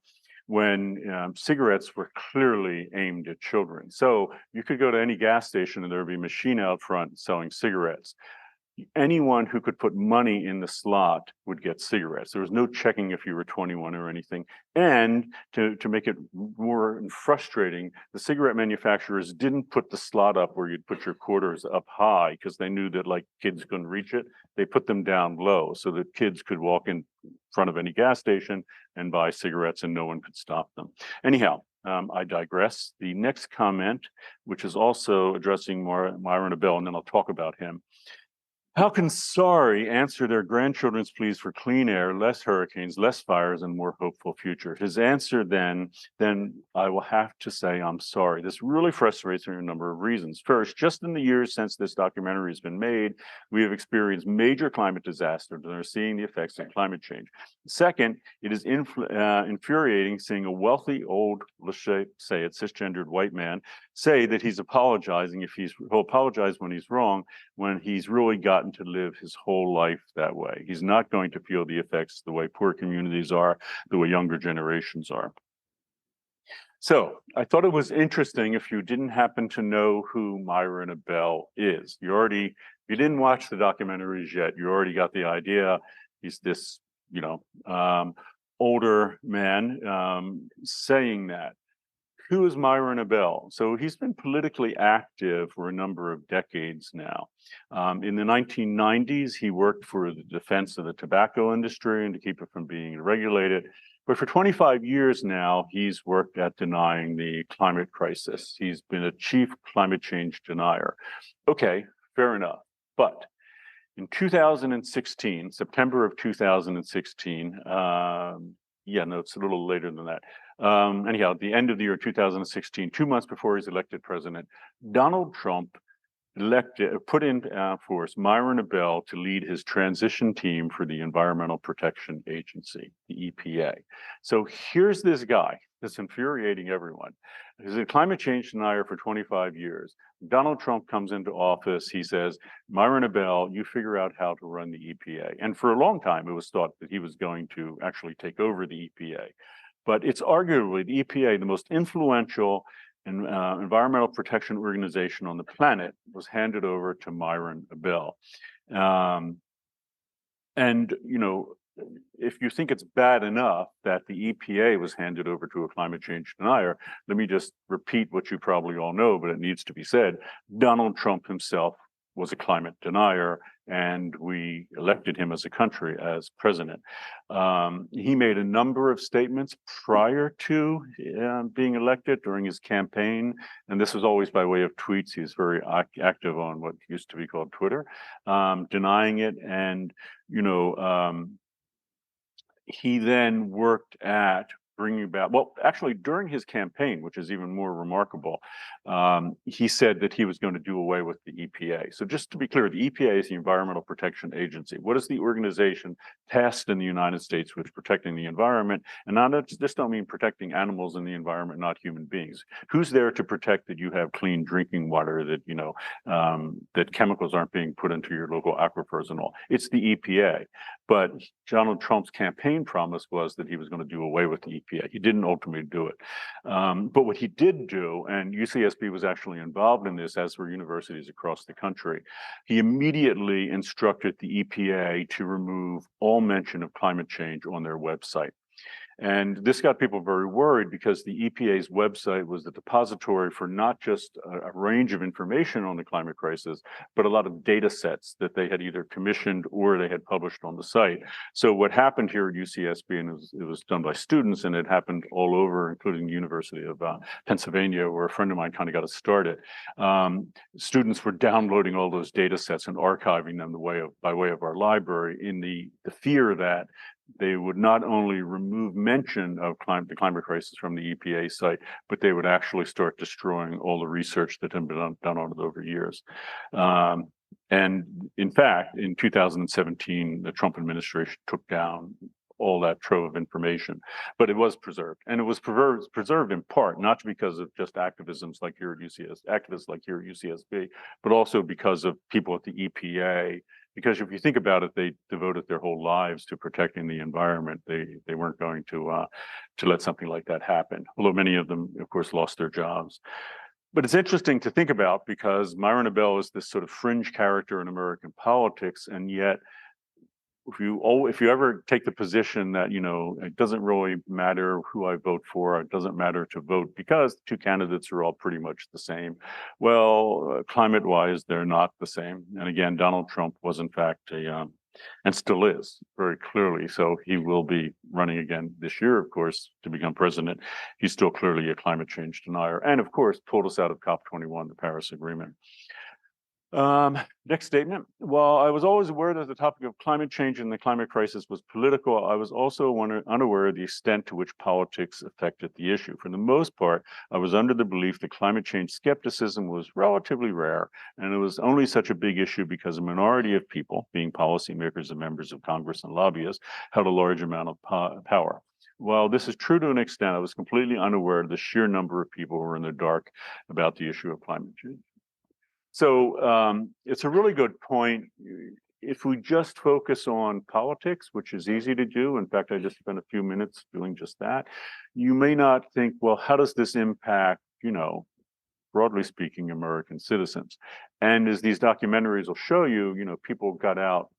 when cigarettes were clearly aimed at children. So you could go to any gas station and there would be a machine out front selling cigarettes. Anyone who could put money in the slot would get cigarettes. There was no checking if you were 21 or anything. And to make it more frustrating, the cigarette manufacturers didn't put the slot up where you'd put your quarters up high because they knew that like kids couldn't reach it. They put them down low so that kids could walk in front of any gas station and buy cigarettes and no one could stop them. Anyhow, I digress. The next comment, which is also addressing Myron Abell, and then I'll talk about him. How can SARI answer their grandchildren's pleas for clean air, less hurricanes, less fires, and more hopeful future? His answer then I will have to say, I'm sorry. This really frustrates me for a number of reasons. First, just in the years since this documentary has been made, we have experienced major climate disasters and are seeing the effects of climate change. Second, it is infuriating seeing a wealthy, old, let's say it, cisgendered white man say that he's apologizing if he'll apologize when he's wrong, when he's really gotten to live his whole life that way. He's not going to feel the effects the way poor communities are, the way younger generations are. So I thought it was interesting if you didn't happen to know who Myron Abell is. If you didn't watch the documentaries yet, you already got the idea. He's this, older man saying that. Who is Myron Abell? So he's been politically active for a number of decades now. In the 1990s, he worked for the defense of the tobacco industry and to keep it from being regulated. But for 25 years now, he's worked at denying the climate crisis. He's been a chief climate change denier. Okay, fair enough. But in 2016, September of 2016, it's a little later than that. Anyhow, at the end of the year 2016, 2 months before he's elected president, Donald Trump put in force Myron Abell to lead his transition team for the Environmental Protection Agency, the EPA. So here's this guy that's infuriating everyone. He's a climate change denier for 25 years. Donald Trump comes into office. He says, Myron Abell, you figure out how to run the EPA. And for a long time, it was thought that he was going to actually take over the EPA. But it's arguably the EPA, the most influential environmental protection organization on the planet, was handed over to Myron Abell. If you think it's bad enough that the EPA was handed over to a climate change denier, let me just repeat what you probably all know, but it needs to be said. Donald Trump himself was a climate denier, and we elected him as a country as president. He made a number of statements prior to being elected during his campaign, and this was always by way of tweets. He was very active on what used to be called Twitter, denying it. And, he then worked at bringing about, well, actually during his campaign, which is even more remarkable, he said that he was going to do away with the EPA. So just to be clear, the EPA is the Environmental Protection Agency. What is the organization tasked in the United States with protecting the environment? And this don't mean protecting animals in the environment, not human beings. Who's there to protect that you have clean drinking water, that, that chemicals aren't being put into your local aquifers and all? It's the EPA. But Donald Trump's campaign promise was that he was going to do away with the EPA. He didn't ultimately do it. But what he did do, and UCSB was actually involved in this, as were universities across the country, he immediately instructed the EPA to remove all mention of climate change on their website. And this got people very worried because the EPA's website was the depository for not just a range of information on the climate crisis, but a lot of data sets that they had either commissioned or they had published on the site. So what happened here at UCSB, and it was done by students, and it happened all over, including the University of Pennsylvania, where a friend of mine kind of got us started. Students were downloading all those data sets and archiving them by way of our library in the fear that they would not only remove mention of the climate crisis from the EPA site, but they would actually start destroying all the research that had been done on it over years. And in fact, in 2017, the Trump administration took down all that trove of information, but it was preserved, and it was preserved in part not because of just activists like here at UCSB, but also because of people at the EPA. Because if you think about it, they devoted their whole lives to protecting the environment. They weren't going to let something like that happen. Although many of them, of course, lost their jobs. But it's interesting to think about because Myron Abell is this sort of fringe character in American politics, and yet if you ever take the position that, it doesn't really matter who I vote for, it doesn't matter to vote because the two candidates are all pretty much the same. Well, climate-wise, they're not the same. And again, Donald Trump was in fact and still is very clearly. So he will be running again this year, of course, to become president. He's still clearly a climate change denier. And of course, pulled us out of COP21, the Paris Agreement. Next statement. While I was always aware that the topic of climate change and the climate crisis was political, I was also unaware of the extent to which politics affected the issue. For the most part, I was under the belief that climate change skepticism was relatively rare, and it was only such a big issue because a minority of people, being policymakers and members of Congress and lobbyists, held a large amount of power. While this is true to an extent, I was completely unaware of the sheer number of people who were in the dark about the issue of climate change. So it's a really good point. If we just focus on politics, which is easy to do, in fact, I just spent a few minutes doing just that, you may not think, well, how does this impact, broadly speaking, American citizens? And as these documentaries will show you, people got out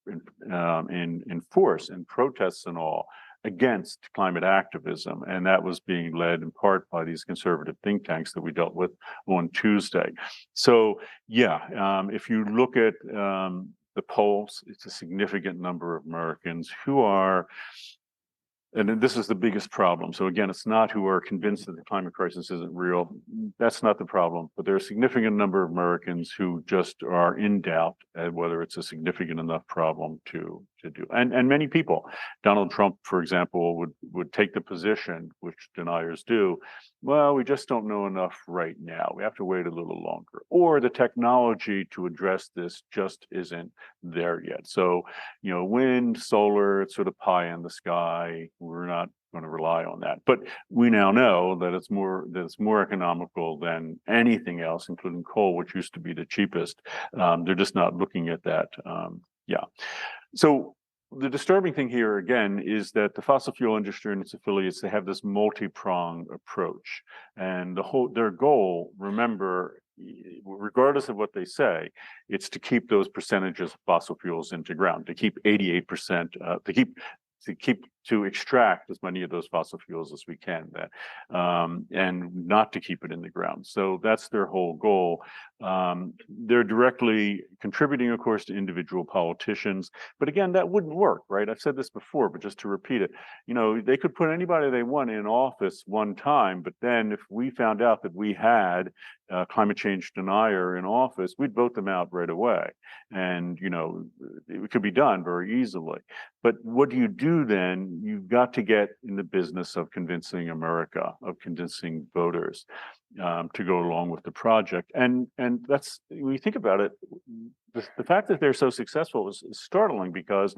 in force and protests and all against climate activism, and that was being led in part by these conservative think tanks that we dealt with on Tuesday. So yeah, if you look at the polls, it's a significant number of Americans who are, and this is the biggest problem. So again, it's not who are convinced that the climate crisis isn't real. That's not the problem. But there are a significant number of Americans who just are in doubt at whether it's a significant enough problem to do. And many people, Donald Trump, for example, would take the position, which deniers do, well, we just don't know enough right now. We have to wait a little longer. Or the technology to address this just isn't there yet. So, wind, solar, it's sort of pie in the sky. We're not going to rely on that. But we now know that it's more economical than anything else, including coal, which used to be the cheapest. They're just not looking at that. So the disturbing thing here, again, is that the fossil fuel industry and its affiliates, they have this multi-pronged approach. And their goal, remember, regardless of what they say, it's to keep those percentages of fossil fuels into ground, to keep 88%, to extract as many of those fossil fuels as we can, and not to keep it in the ground. So that's their whole goal. They're directly contributing, of course, to individual politicians. But again, that wouldn't work, right? I've said this before, but just to repeat it, they could put anybody they want in office one time, but then if we found out that we had a climate change denier in office, we'd vote them out right away. And, it could be done very easily. But what do you do then? You've got to get in the business of convincing America, of convincing voters to go along with the project. And that's, when you think about it, the fact that they're so successful is startling, because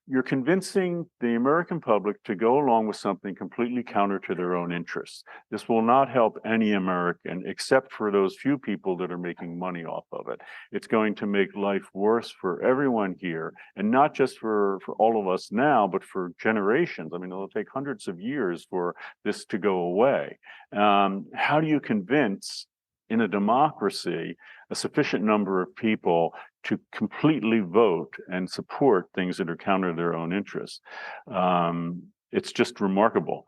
you're convincing the American public to go along with something completely counter to their own interests. This will not help any American except for those few people that are making money off of it. It's going to make life worse for everyone here, and not just for all of us now, but for generations. I mean, it'll take hundreds of years for this to go away. How do you convince, in a democracy, a sufficient number of people to completely vote and support things that are counter to their own interests? It's just remarkable.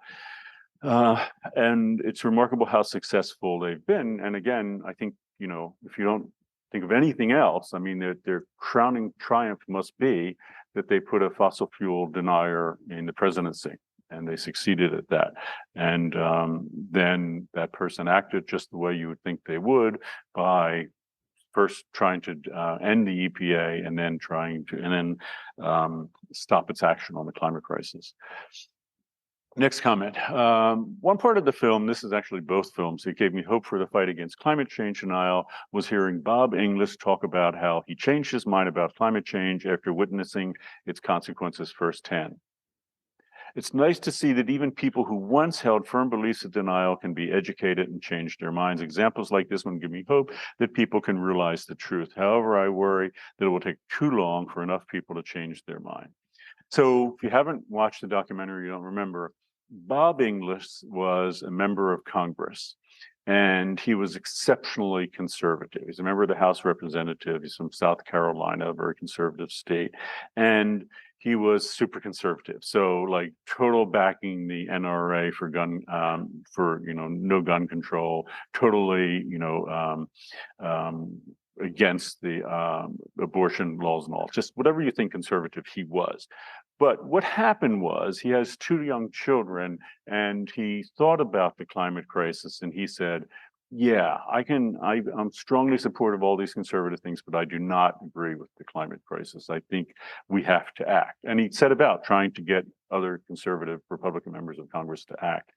And it's remarkable how successful they've been. And again, I think, if you don't think of anything else, I mean, their crowning triumph must be that they put a fossil fuel denier in the presidency. And they succeeded at that. And then that person acted just the way you would think they would, by first trying to end the EPA, and then stop its action on the climate crisis. Next comment. One part of the film, this is actually both films, it gave me hope for the fight against climate change denial, was hearing Bob Inglis talk about how he changed his mind about climate change after witnessing its consequences firsthand. It's nice to see that even people who once held firm beliefs of denial can be educated and change their minds. Examples like this one give me hope that people can realize the truth. However, I worry that it will take too long for enough people to change their mind. So if you haven't watched the documentary, you don't remember, Bob Inglis was a member of Congress, and he was exceptionally conservative. He's a member of the House of Representatives. He's from South Carolina, a very conservative state. And he was super conservative. So like total backing the NRA for no gun control, totally, against the abortion laws and all, just whatever you think conservative he was. But what happened was, he has 2 young children, and he thought about the climate crisis, and he said, yeah, I'm strongly supportive of all these conservative things, but I do not agree with the climate crisis. I think we have to act. And he set about trying to get other conservative Republican members of Congress to act.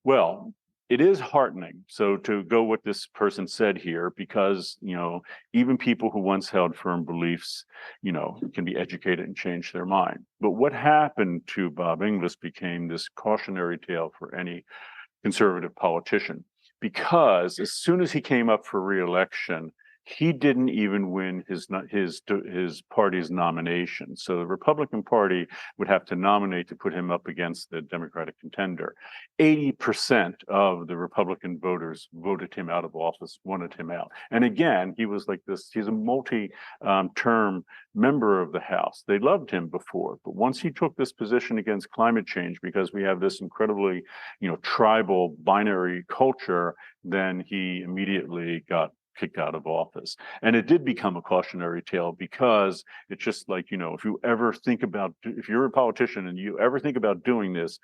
Well, it is heartening. So to go what this person said here, because, even people who once held firm beliefs, can be educated and change their mind. But what happened to Bob Inglis became this cautionary tale for any conservative politician, because as soon as he came up for re-election, he didn't even win his party's nomination. So the Republican Party would have to nominate to put him up against the Democratic contender. 80% of the Republican voters voted him out of office, wanted him out. And again, he was like this, he's a multi-term member of the House. They loved him before, but once he took this position against climate change, because we have this incredibly, tribal binary culture, then he immediately got kicked out of office. And it did become a cautionary tale, because it's just like, if you're a politician and you ever think about doing this,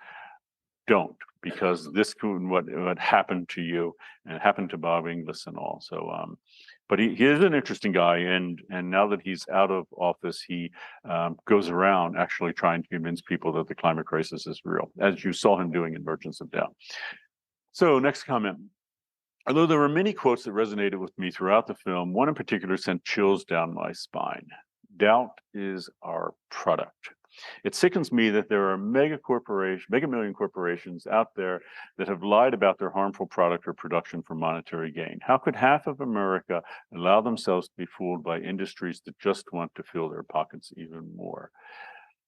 don't, because this could what happened to you, and it happened to Bob Inglis and all. So but he is an interesting guy, and now that he's out of office, he goes around actually trying to convince people that the climate crisis is real, as you saw him doing in Merchants of Doubt. So next comment. Although there were many quotes that resonated with me throughout the film, one in particular sent chills down my spine. Doubt is our product. It sickens me that there are mega million corporations out there that have lied about their harmful product or production for monetary gain. How could half of America allow themselves to be fooled by industries that just want to fill their pockets even more?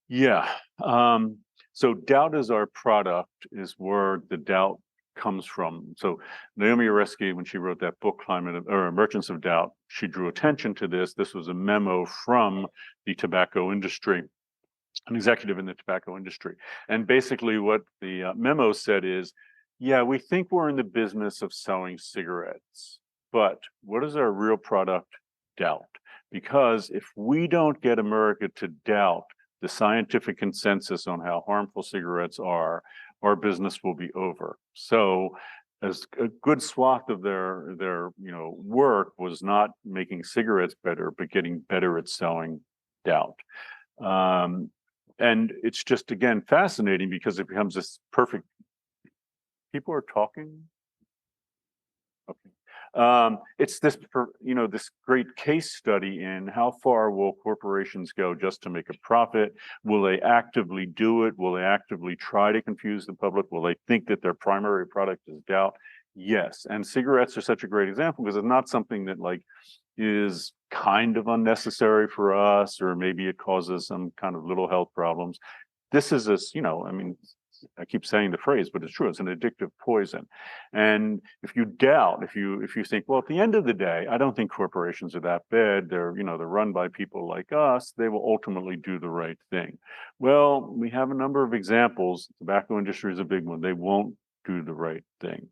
Yeah. So doubt is our product is where the doubt comes from. So Naomi Oreskes, when she wrote that book, Merchants of Doubt, she drew attention to this. This was a memo from the tobacco industry, an executive in the tobacco industry. And basically what the memo said is, yeah, we think we're in the business of selling cigarettes, but what is our real product? Doubt. Because if we don't get America to doubt the scientific consensus on how harmful cigarettes are, our business will be over. So as a good swath of their work was not making cigarettes better, but getting better at selling doubt. And it's just, again, fascinating, because it becomes this perfect. People are talking. Okay. It's this, this great case study in how far will corporations go just to make a profit? Will they actively do it? Will they actively try to confuse the public? Will they think that their primary product is doubt? Yes. And cigarettes are such a great example because it's not something that like is kind of unnecessary for us, or maybe it causes some kind of little health problems. This is I mean, I keep saying the phrase, but it's true. It's an addictive poison. And if you doubt, if you think, well, at the end of the day, I don't think corporations are that bad. They're run by people like us. They will ultimately do the right thing. Well, we have a number of examples. The tobacco industry is a big one. They won't do the right thing.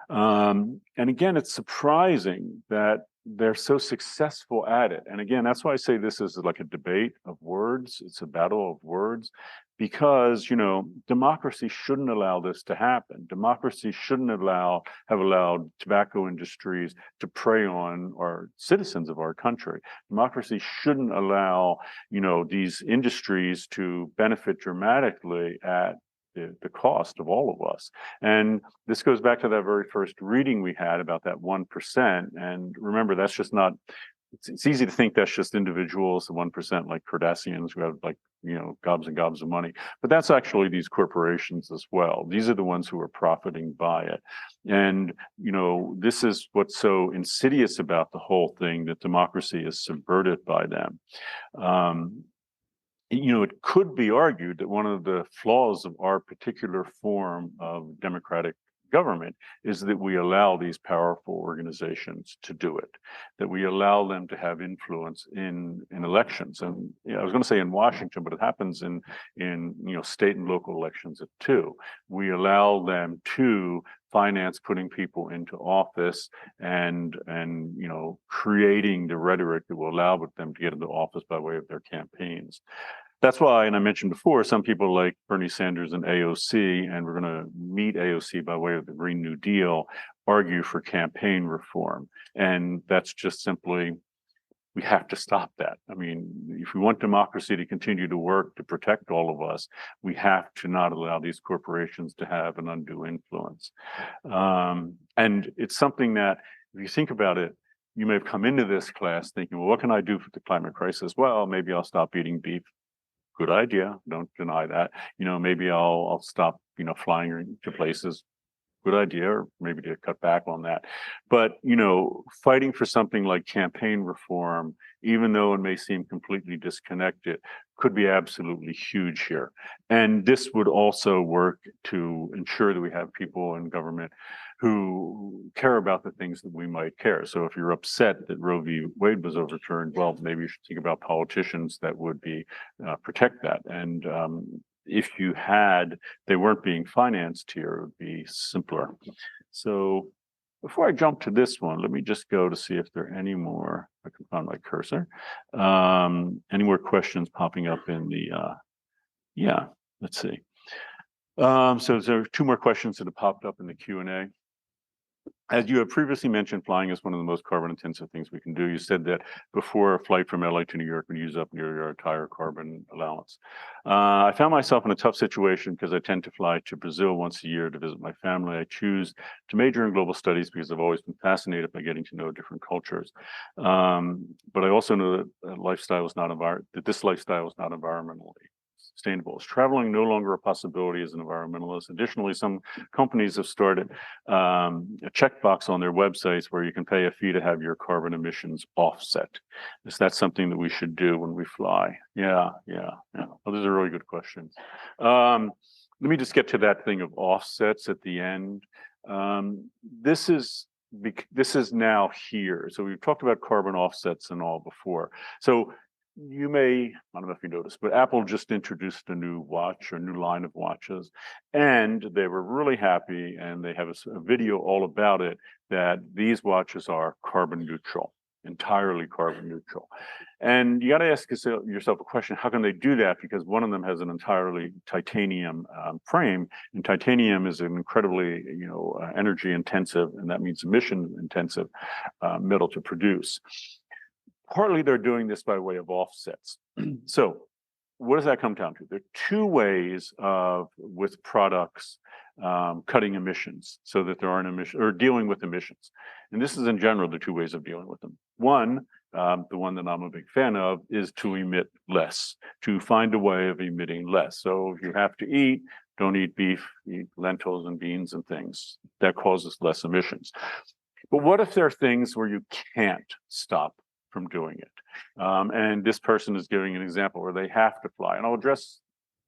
And again, it's surprising that they're so successful at it. And again, that's why I say this is like a debate of words. It's a battle of words, because democracy shouldn't allow this to happen. Democracy shouldn't have allowed tobacco industries to prey on our citizens of our country. Democracy shouldn't allow these industries to benefit dramatically at the cost of all of us. And this goes back to that very first reading we had about that 1%. And remember, that's just not, it's easy to think that's just individuals, the 1% like Cardassians who have like, gobs and gobs of money. But that's actually these corporations as well. These are the ones who are profiting by it. And, this is what's so insidious about the whole thing, that democracy is subverted by them. It could be argued that one of the flaws of our particular form of democratic government is that we allow these powerful organizations to do it, that we allow them to have influence in elections. And I was going to say in Washington, but it happens in state and local elections too. We allow them to finance putting people into office and creating the rhetoric that will allow them to get into office by way of their campaigns. That's why, and I mentioned before, some people like Bernie Sanders and AOC, and we're going to meet AOC by way of the Green New Deal, argue for campaign reform. And that's just simply, we have to stop that. I mean, if we want democracy to continue to work to protect all of us, we have to not allow these corporations to have an undue influence. And it's something that, if you think about it, you may have come into this class thinking, well, what can I do for the climate crisis? Well, maybe I'll stop eating beef. Good idea. Don't deny that. Maybe I'll stop, flying to places. Good idea, or maybe to cut back on that. But, fighting for something like campaign reform, even though it may seem completely disconnected, could be absolutely huge here. And this would also work to ensure that we have people in government who care about the things that we might care. So if you're upset that Roe v. Wade was overturned, well, maybe you should think about politicians that would be protect that. And if they weren't being financed here, it would be simpler. So before I jump to this one, let me just go to see if there are any more. I can find my cursor. Any more questions popping up in the, let's see. So there are two more questions that have popped up in the Q&A. As you have previously mentioned, flying is one of the most carbon intensive things we can do. You said that before a flight from LA to New York would use up your entire carbon allowance. I found myself in a tough situation because I tend to fly to Brazil once a year to visit my family. I choose to major in global studies because I've always been fascinated by getting to know different cultures. But I also know that this lifestyle is not environmentally sustainable. Is traveling no longer a possibility as an environmentalist? Additionally, some companies have started a checkbox on their websites where you can pay a fee to have your carbon emissions offset. Is that something that we should do when we fly? Yeah. Well, those are really good questions. Let me just get to that thing of offsets at the end. This is now here. So we've talked about carbon offsets and all before. So you may, I don't know if you noticed, but Apple just introduced a new watch, or new line of watches, and they were really happy, and they have a video all about it, that these watches are carbon neutral, entirely carbon neutral. And you got to ask yourself a question, how can they do that? Because one of them has an entirely titanium frame, and titanium is an incredibly, energy intensive, and that means emission intensive metal to produce. Partly they're doing this by way of offsets. So what does that come down to? There are two ways of, with products, cutting emissions so that there aren't emissions, or dealing with emissions. And this is in general the two ways of dealing with them. One, the one that I'm a big fan of, is to emit less, to find a way of emitting less. So if you have to eat, don't eat beef, eat lentils and beans and things. That causes less emissions. But what if there are things where you can't stop from doing it? And this person is giving an example where they have to fly. And I'll address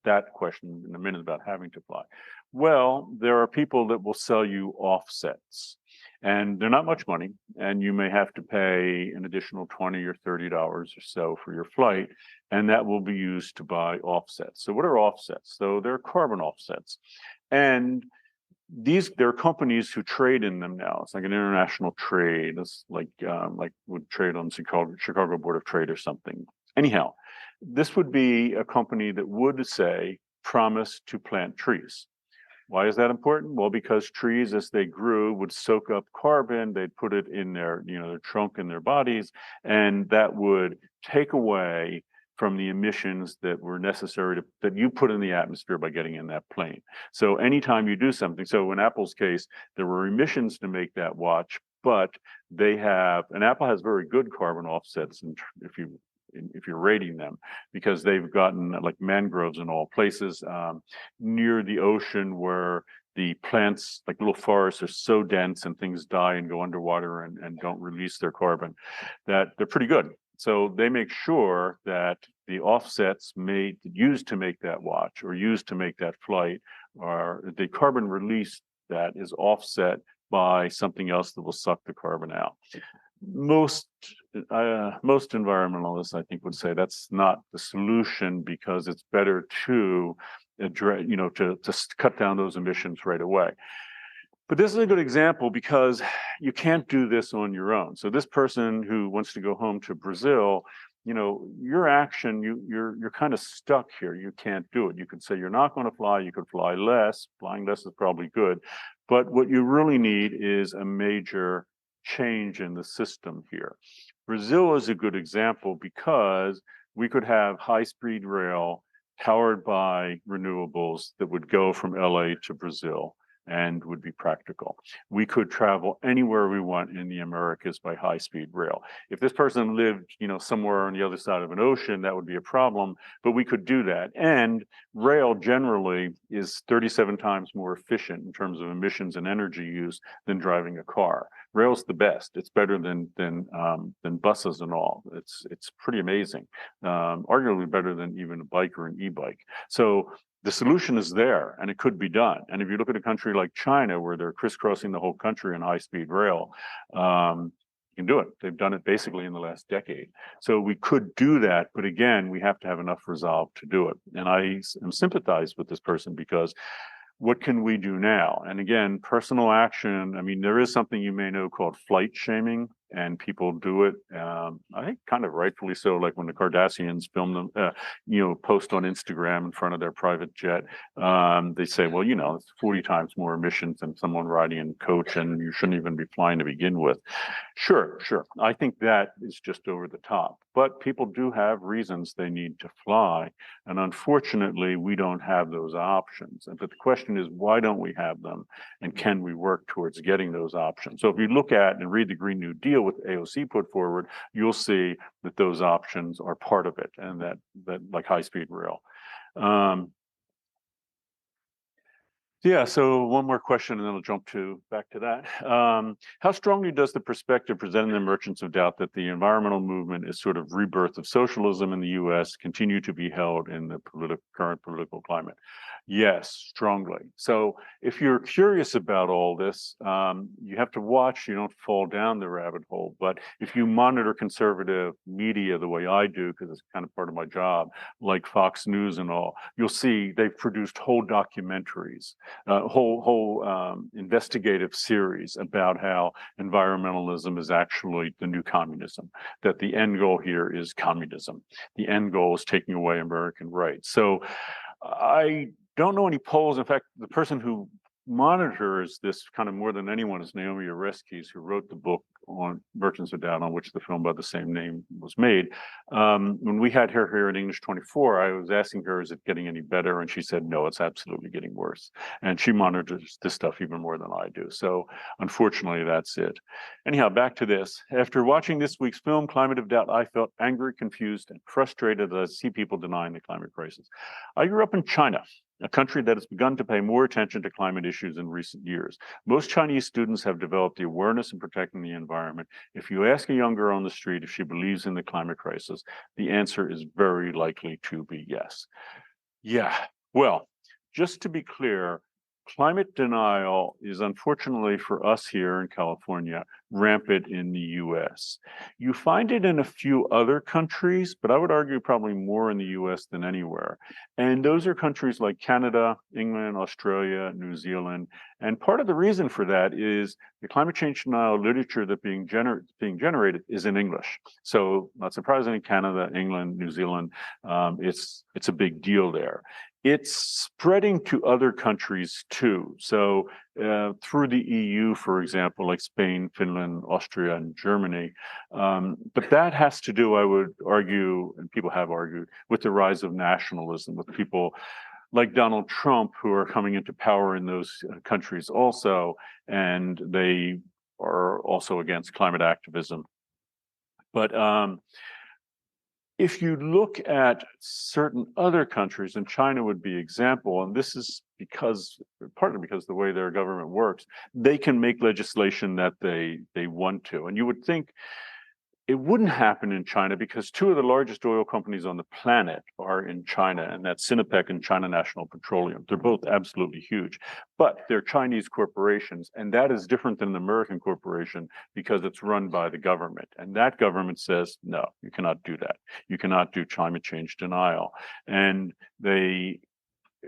that question in a minute about having to fly. Well, there are people that will sell you offsets, and they're not much money, and you may have to pay an additional $20 or $30 or so for your flight, and that will be used to buy offsets. So what are offsets? So they're carbon offsets. And there are companies who trade in them now. It's like an international trade. It's like would trade on Chicago Board of Trade or something. Anyhow, this would be a company that would say, promise to plant trees. Why is that important? Well, because trees, as they grew, would soak up carbon. They'd put it in their trunk in their bodies, and that would take away from the emissions that were necessary that you put in the atmosphere by getting in that plane. So anytime you do something, so in Apple's case, there were emissions to make that watch, but and Apple has very good carbon offsets, and if you're rating them, because they've gotten like mangroves in all places near the ocean where the plants, like little forests, are so dense and things die and go underwater and don't release their carbon, that they're pretty good. So they make sure that the offsets used to make that watch or used to make that flight, or the carbon release that is offset by something else that will suck the carbon out. Most environmentalists, I think, would say that's not the solution, because it's better to address, to cut down those emissions right away. But this is a good example because you can't do this on your own. So this person who wants to go home to Brazil, your action, you're kind of stuck here. You can't do it. You could say you're not going to fly. You could fly less. Flying less is probably good. But what you really need is a major change in the system here. Brazil is a good example because we could have high-speed rail powered by renewables that would go from LA to Brazil and would be practical. We could travel anywhere we want in the Americas by high-speed rail. If this person lived, somewhere on the other side of an ocean, that would be a problem, but we could do that. And rail generally is 37 times more efficient in terms of emissions and energy use than driving a car. Rail's the best. It's better than buses and all. It's pretty amazing. Arguably better than even a bike or an e-bike. So the solution is there, and it could be done. And if you look at a country like China, where they're crisscrossing the whole country in high-speed rail, you can do it. They've done it basically in the last decade. So we could do that, but again, we have to have enough resolve to do it. And I am sympathized with this person, because what can we do now? And again, personal action. I mean, there is something you may know called flight shaming, and people do it. I think kind of rightfully so. Like when the Kardashians film them, post on Instagram in front of their private jet, they say, well, it's 40 times more emissions than someone riding in a coach, and you shouldn't even be flying to begin with. Sure. I think that is just over the top. But people do have reasons they need to fly, and unfortunately, we don't have those options. But the question is, why don't we have them, and can we work towards getting those options? So if you look at and read the Green New Deal with AOC put forward, you'll see that those options are part of it, and that like high-speed rail. Yeah, so one more question, and then I'll jump back to that. How strongly does the perspective presented in the Merchants of Doubt that the environmental movement is sort of rebirth of socialism in the U.S. continue to be held in the current political climate? Yes, strongly. So if you're curious about all this, you have to watch, you don't fall down the rabbit hole. But if you monitor conservative media the way I do, because it's kind of part of my job, like Fox News and all, you'll see they've produced whole documentaries, whole investigative series about how environmentalism is actually the new communism, that the end goal here is communism. The end goal is taking away American rights. So I don't know any polls. In fact, the person who monitors this kind of more than anyone is Naomi Oreskes, who wrote the book on Merchants of Doubt, on which the film by the same name was made. When we had her here at English 24, I was asking her, is it getting any better? And she said, no, it's absolutely getting worse. And she monitors this stuff even more than I do. So unfortunately, that's it. Anyhow, back to this. After watching this week's film, Climate of Doubt, I felt angry, confused, and frustrated as I see people denying the climate crisis. I grew up in China, a country that has begun to pay more attention to climate issues in recent years. Most Chinese students have developed the awareness in protecting the environment. If you ask a young girl on the street if she believes in the climate crisis, the answer is very likely to be yes. Yeah, well, just to be clear, climate denial is unfortunately for us here in California rampant in the US. You find it in a few other countries, but I would argue probably more in the US than anywhere. And those are countries like Canada, England, Australia, New Zealand. And part of the reason for that is the climate change denial literature that being generated is in English. So not surprisingly, Canada, England, New Zealand, it's a big deal there. It's spreading to other countries too. So through the EU, for example, like Spain, Finland, Austria, and Germany. But that has to do, I would argue, and people have argued, with the rise of nationalism, with people like Donald Trump who are coming into power in those countries also, and they are also against climate activism. But if you look at certain other countries, and China would be example, and this is because, partly because the way their government works, they can make legislation that they want to. And you would think it wouldn't happen in China because two of the largest oil companies on the planet are in China, and that's Sinopec and China National Petroleum. They're both absolutely huge, but they're Chinese corporations, and that is different than an American corporation because it's run by the government. And that government says, no, you cannot do that. You cannot do climate change denial. And they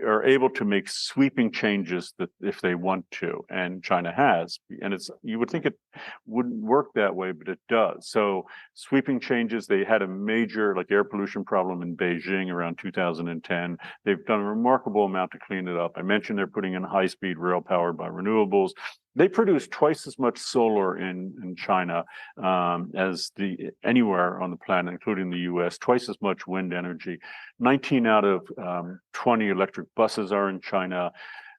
are able to make sweeping changes that if they want to, and China has, and you would think it wouldn't work that way, but it does. So sweeping changes, they had a major air pollution problem in Beijing around 2010. They've done a remarkable amount to clean it up. I mentioned they're putting in high-speed rail powered by renewables. They produce twice as much solar in China as anywhere on the planet, including the US, twice as much wind energy. 19 out of 20 electric buses are in China.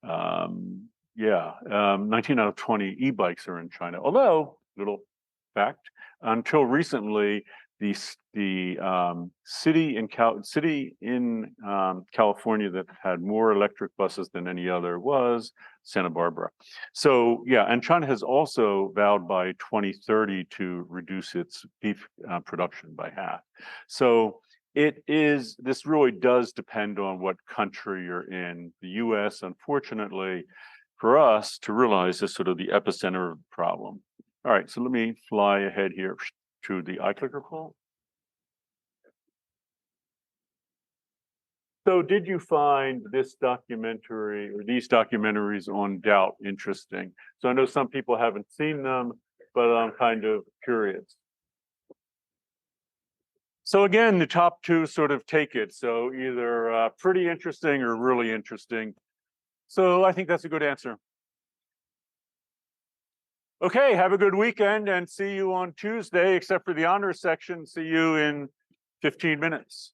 19 out of 20 e-bikes are in China. Although, little fact, until recently, the city in California that had more electric buses than any other was Santa Barbara. So yeah, and China has also vowed by 2030 to reduce its beef production by half. So this really does depend on what country you're in. The US, unfortunately, for us to realize is sort of the epicenter of the problem. All right, so let me fly ahead here to the iClicker poll. So did you find this documentary or these documentaries on doubt interesting? So I know some people haven't seen them, but I'm kind of curious. So again, the top two sort of take it. So either pretty interesting or really interesting. So I think that's a good answer. Okay, have a good weekend and see you on Tuesday, except for the honors section. See you in 15 minutes.